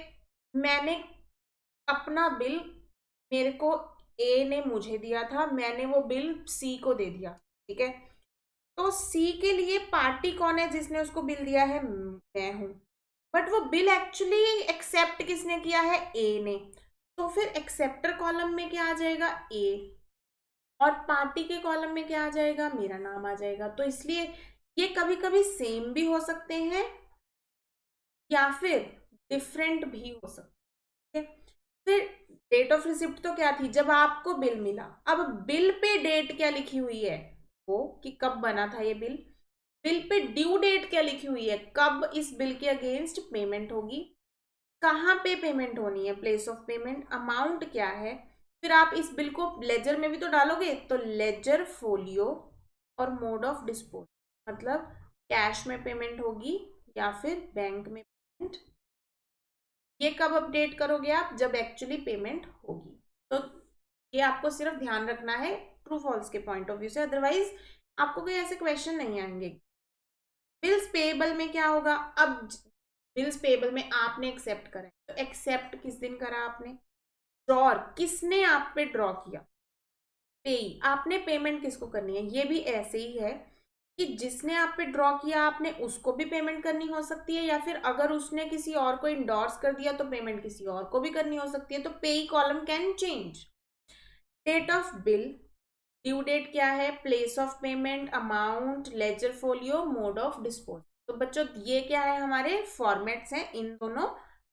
A: मैंने अपना बिल, मेरे को ए ने मुझे दिया था, मैंने वो बिल सी को दे दिया, ठीक है, तो सी के लिए पार्टी कौन है जिसने उसको बिल दिया है, मैं हूं, बट वो बिल एक्चुअली एक्सेप्ट किसने किया है, ए ने, तो फिर एक्सेप्टर कॉलम में क्या आ जाएगा, ए, और पार्टी के कॉलम में क्या आ जाएगा, मेरा नाम आ जाएगा। तो इसलिए ये कभी कभी सेम भी हो सकते हैं या फिर डिफरेंट भी हो सकते हैं। फिर डेट ऑफ रिसिप्ट तो क्या थी, जब आपको बिल मिला, अब बिल पे डेट क्या लिखी हुई है, वो कि कब बना था ये बिल, बिल पे ड्यू डेट क्या लिखी हुई है, कब इस बिल के अगेंस्ट पेमेंट होगी, कहाँ पे पेमेंट होनी है, प्लेस ऑफ पेमेंट, अमाउंट क्या है, फिर आप इस बिल को लेजर में भी तो डालोगे, तो लेजर फोलियो, और मोड ऑफ डिस्पोज, मतलब कैश में पेमेंट होगी या फिर बैंक में पेमेंट, ये कब अपडेट करोगे आप, जब एक्चुअली पेमेंट होगी। तो ये आपको सिर्फ ध्यान रखना है ट्रू फॉल्स के पॉइंट ऑफ व्यू से, अदरवाइज आपको कोई ऐसे क्वेश्चन नहीं आएंगे। बिल्स पेएबल में क्या होगा, अब बिल्स पेएबल में आपने एक्सेप्ट करा, तो एक्सेप्ट किस दिन करा आपने, ड्रॉर किसने आप पे ड्रॉ किया, पेई, आपने पेमेंट किसको करनी है, ये भी ऐसे ही है कि जिसने आप पे ड्रॉ किया आपने उसको भी पेमेंट करनी हो सकती है, या फिर अगर उसने किसी और को इंडोर्स कर दिया तो पेमेंट किसी और को भी करनी हो सकती है, तो payee column can change. Date of bill, due date क्या है, place of payment, amount, ledger folio, mode of dispose. तो बच्चों ये क्या है, हमारे फॉर्मेट्स हैं इन दोनों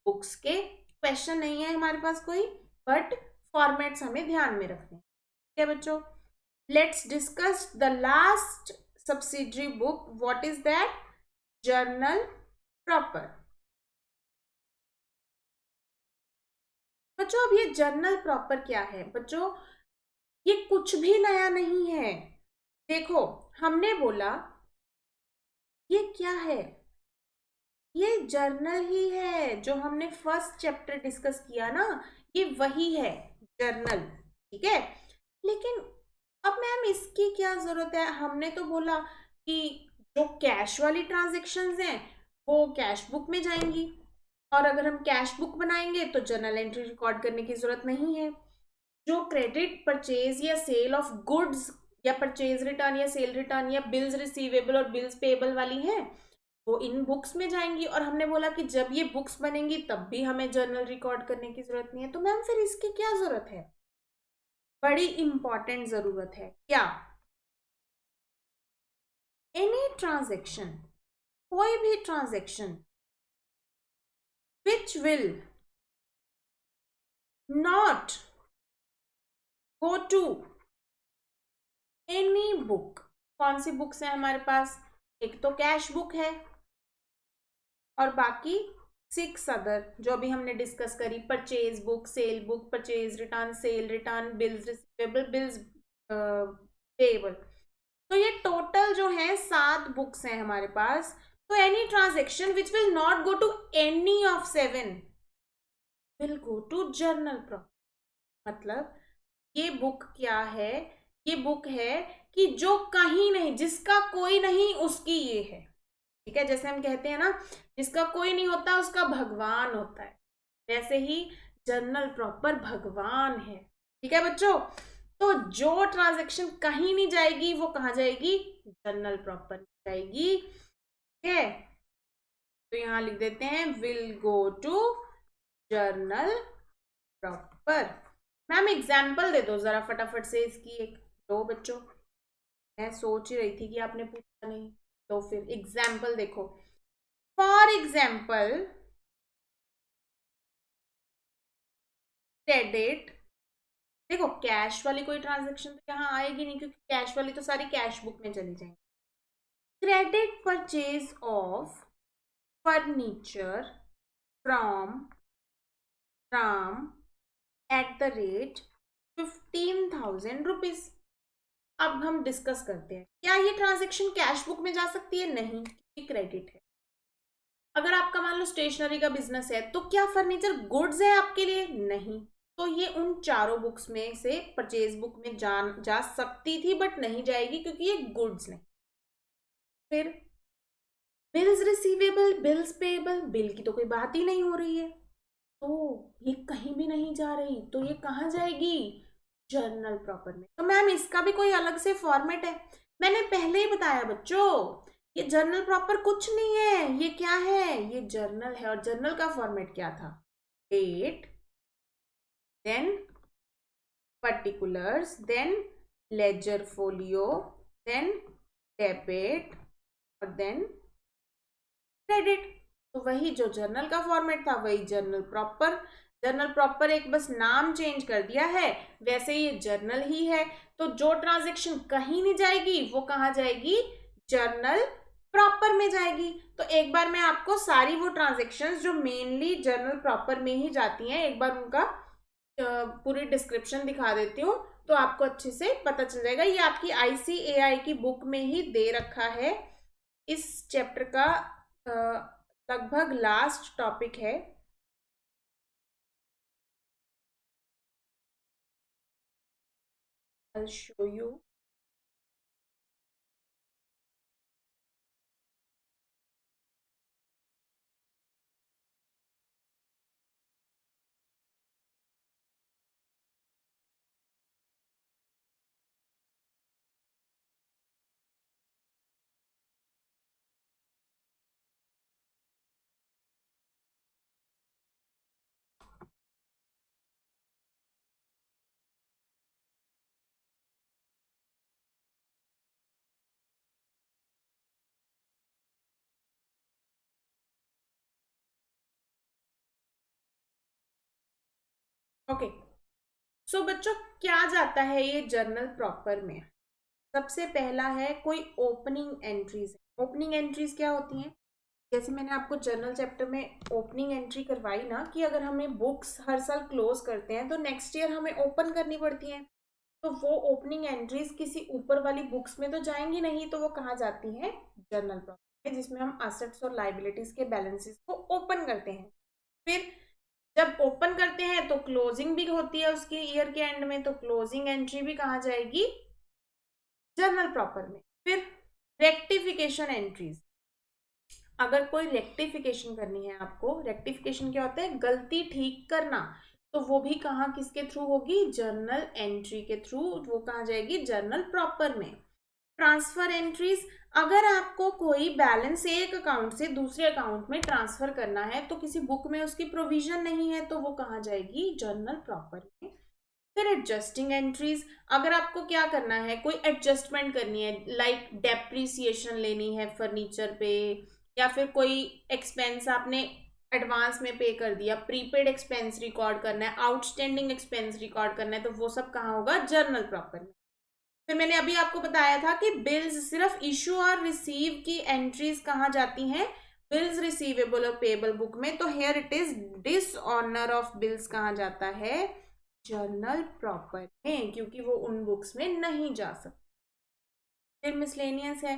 A: बुक्स के, क्वेश्चन नहीं है हमारे पास कोई, बट फॉर्मेट्स हमें ध्यान में रखने हैं। ठीक है बच्चों, let's discuss the last subsidiary book. What is that? Journal proper. बच्चों अब ये जर्नल प्रॉपर क्या है, बच्चों ये कुछ भी नया नहीं है। देखो हमने बोला ये क्या है, ये जर्नल ही है, जो हमने फर्स्ट चैप्टर डिस्कस किया ना, ये वही है जर्नल, ठीक है, लेकिन अब मैम इसकी क्या जरूरत है, हमने तो बोला कि जो कैश वाली ट्रांजेक्शन्स हैं वो कैश बुक में जाएंगी, और अगर हम कैश बुक बनाएंगे तो जर्नल एंट्री रिकॉर्ड करने की जरूरत नहीं है। जो क्रेडिट परचेज या सेल ऑफ गुड्स या परचेज रिटर्न या सेल रिटर्न या बिल्स रिसीवेबल और बिल्स पेएबल वाली है वो इन बुक्स में जाएंगी, और हमने बोला कि जब ये बुक्स बनेंगी तब भी हमें जर्नल रिकॉर्ड करने की जरूरत नहीं है। तो मैम फिर इसकी क्या जरूरत है, बड़ी इंपॉर्टेंट जरूरत है क्या, एनी ट्रांजेक्शन, कोई भी transaction which will not go to any book. कौन सी बुक्स है हमारे पास? एक तो कैश बुक है और बाकी 6 अदर जो अभी हमने डिस्कस करी, purchase book, sale book, purchase return, cell return, bills receivable, bills payable. तो ये टोटल जो है 7 बुक्स हैं हमारे पास। तो any transaction which will not go to any of 7 will go to journal property. मतलब ये बुक क्या है? ये बुक है कि जो कहीं नहीं, जिसका कोई नहीं उसकी ये है। ठीक है, जैसे हम कहते हैं ना, जिसका कोई नहीं होता उसका भगवान होता है, वैसे ही जर्नल प्रॉपर भगवान है। ठीक है बच्चों, तो जो ट्रांजैक्शन कहीं नहीं जाएगी वो कहाँ जाएगी? जर्नल प्रॉपर जाएगी। ठीक है, तो यहां लिख देते हैं will go to journal proper. Ma'am example दे दो जरा फटाफट से इसकी एक। दो बच्चों, मैं सोच ही रही थी कि आपने पूछा नहीं, तो फिर एग्जाम्पल देखो। For example credit. देखो कैश वाली कोई ट्रांजैक्शन तो यहाँ आएगी नहीं, क्योंकि कैश वाली तो सारी कैश बुक में चली जाएंगी। Credit purchase of furniture from Ram eight the rate 15,000 rupees. अब हम डिस्कस करते हैं, क्या ये ट्रांजैक्शन कैश बुक में जा सकती है? नहीं, क्योंकि क्रेडिट है। अगर आपका मान लो स्टेशनरी का बिजनेस है, तो क्या फर्नीचर गुड्स है आपके लिए? नहीं। तो ये उन चारों बुक्स में से परचेज बुक में जा सकती थी, बट नहीं जाएगी क्योंकि ये गुड्स नहीं। फिर bills receivable, bills payable, bill की तो कोई बात ही नहीं हो रही है, तो ये कहीं भी नहीं जा रही, तो ये कहाँ जाएगी? जर्नल प्रॉपर में। तो मैम इसका भी कोई अलग से फॉर्मेट है? मैंने पहले ही बताया बच्चों, ये जर्नल प्रॉपर कुछ नहीं है, ये क्या है? ये जर्नल है। और जर्नल का फॉर्मेट क्या था? Date, then particulars, then ledger folio, then debit और देन क्रेडिट। तो वही जो जर्नल का फॉर्मेट था वही जर्नल प्रॉपर। जर्नल प्रॉपर एक बस नाम चेंज कर दिया है, वैसे ये जर्नल ही है। तो जो ट्रांजैक्शन कहीं नहीं जाएगी वो कहाँ जाएगी? जर्नल प्रॉपर में जाएगी। तो एक बार मैं आपको सारी वो ट्रांजैक्शंस जो मेनली जर्नल प्रॉपर में ही जाती हैं, एक बार उनका पूरी डिस्क्रिप्शन दिखा देती हूँ, तो आपको अच्छे से पता चल जाएगा। ये आपकी ICAI की बुक में ही दे रखा है। इस चैप्टर का लगभग लास्ट टॉपिक है। I'll show you. ओके, सो बच्चों क्या जाता है ये जर्नल प्रॉपर में? सबसे पहला है कोई ओपनिंग एंट्रीज। ओपनिंग एंट्रीज क्या होती हैं? जैसे मैंने आपको जर्नल चैप्टर में ओपनिंग एंट्री करवाई ना, कि अगर हमें बुक्स हर साल क्लोज करते हैं तो नेक्स्ट ईयर हमें ओपन करनी पड़ती हैं। तो वो ओपनिंग एंट्रीज किसी ऊपर वाली बुक्स में तो जाएंगी नहीं, तो वो कहाँ जाती हैं? जर्नल प्रॉपर में, जिसमें हम असेट्स और लाइबिलिटीज के बैलेंसेस को ओपन करते हैं। फिर जब ओपन करते हैं तो क्लोजिंग भी होती है उसके ईयर के एंड में, तो क्लोजिंग एंट्री भी कहाँ जाएगी? जर्नल प्रॉपर में। फिर रेक्टिफिकेशन एंट्रीज, अगर कोई रेक्टिफिकेशन करनी है आपको, रेक्टिफिकेशन क्या होता है? गलती ठीक करना, तो वो भी कहाँ किसके थ्रू होगी? जर्नल एंट्री के थ्रू। वो कहाँ जाएगी? जर्नल प्रॉपर में। ट्रांसफर एंट्रीज, अगर आपको कोई बैलेंस एक अकाउंट से दूसरे अकाउंट में ट्रांसफर करना है, तो किसी बुक में उसकी प्रोविजन नहीं है, तो वो कहाँ जाएगी? जर्नल प्रॉपर में। फिर एडजस्टिंग एंट्रीज, अगर आपको क्या करना है, कोई एडजस्टमेंट करनी है, लाइक डेप्रिसिएशन लेनी है फर्नीचर पे, या फिर कोई एक्सपेंस आपने एडवांस में पे कर दिया, प्रीपेड एक्सपेंस रिकॉर्ड करना है, आउटस्टैंडिंग एक्सपेंस रिकॉर्ड करना है, तो वो सब कहाँ होगा, जर्नल प्रॉपर में। फिर मैंने अभी आपको बताया था कि बिल्स सिर्फ इशू और रिसीव की एंट्रीज कहाँ जाती हैं, बिल्स रिसीवेबल और पेबल बुक में, तो here it is dishonour of bills कहाँ जाता है, जर्नल प्रॉपर में, क्योंकि वो उन बुक्स में नहीं जा सकते। फिर मिसलेनियस है,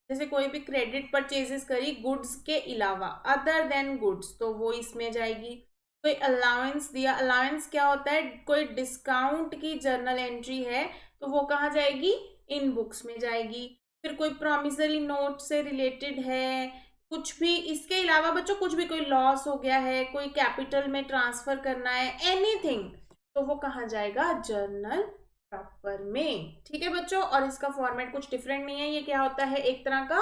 A: जैसे कोई भी क्रेडिट परचेजेस करी गुड्स के अलावा, अदर देन गुड्स, तो वो इसमें जाएगी। कोई अलाउंस दिया, अलाउंस क्या होता है, कोई डिस्काउंट की जर्नल एंट्री है, तो वो कहाँ जाएगी, इन बुक्स में जाएगी। फिर कोई प्रॉमिसरी नोट से रिलेटेड है, कुछ भी इसके अलावा बच्चों, कुछ भी कोई लॉस हो गया है, कोई कैपिटल में ट्रांसफर करना है, एनीथिंग, तो वो कहाँ जाएगा, जर्नल प्रॉपर में। ठीक है बच्चों, और इसका फॉर्मेट कुछ डिफरेंट नहीं है, ये क्या होता है, एक तरह का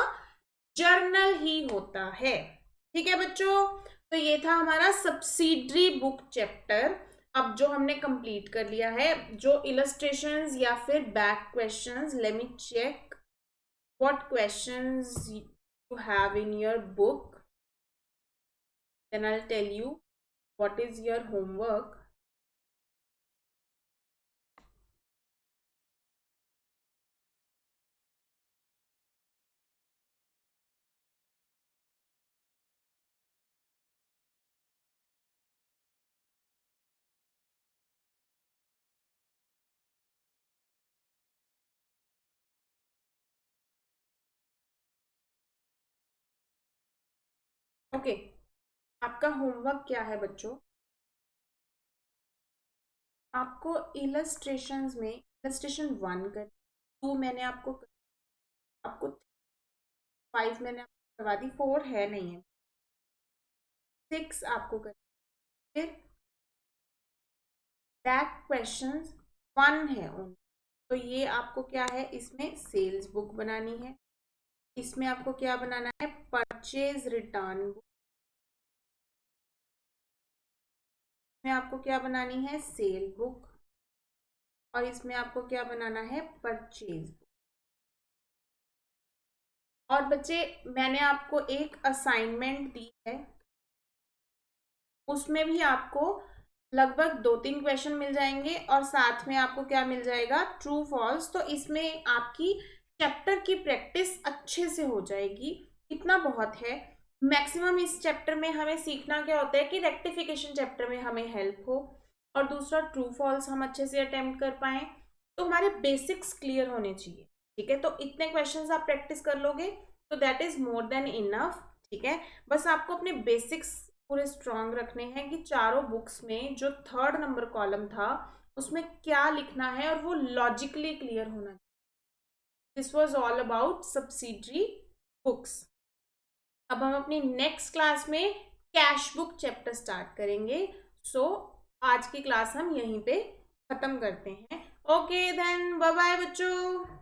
A: जर्नल ही होता है। ठीक है बच्चों, तो ये था हमारा सब्सिडरी बुक चैप्टर। अब जो हमने कंप्लीट कर लिया है, जो इलस्ट्रेशंस या फिर back questions, let me check what questions you have in your book, then I will tell you what is your homework. Okay, आपका होमवर्क क्या है बच्चों, आपको इलस्ट्रेशंस में इलस्ट्रेशन 1 कर, 2 मैंने आपको 5 मैंने आपको करवा दी, 4 है नहीं है, 6 आपको कर, फिर बैक क्वेश्चंस 1 है उन, तो ये आपको क्या है, इसमें सेल्स बुक बनानी है, इसमें आपको क्या बनाना है, परचेज रिटर्न बुक, इसमें आपको क्या बनानी है, सेल बुक, और इसमें आपको क्या बनाना है, परचेज बुक। और बच्चे मैंने आपको एक असाइनमेंट दी है, उसमें भी आपको लगभग 2-3 क्वेश्चन मिल जाएंगे, और साथ में आपको क्या मिल जाएगा, ट्रू फॉल्स, तो इसमें आपकी चैप्टर की प्रैक्टिस अच्छे से हो जाएगी, इतना बहुत है। मैक्सिमम इस चैप्टर में हमें सीखना क्या होता है कि रेक्टिफिकेशन चैप्टर में हमें हेल्प हो, और दूसरा ट्रू फॉल्स हम अच्छे से अटेम्प्ट कर पाए, तो हमारे बेसिक्स क्लियर होने चाहिए। ठीक है, तो इतने क्वेश्चंस आप प्रैक्टिस कर लोगे तो that is more than enough. ठीक है, बस आपको अपने बेसिक्स पूरे स्ट्रांग रखने हैं कि चारों बुक्स में जो 3rd नंबर कॉलम था उसमें क्या लिखना है, और वो लॉजिकली क्लियर होना चाहिए। This was all about subsidiary books. अब हम अपनी नेक्स्ट क्लास में कैश बुक चैप्टर स्टार्ट करेंगे। सो आज की क्लास हम यहीं पे खत्म करते हैं। ओके देन, बाय बाय बच्चों।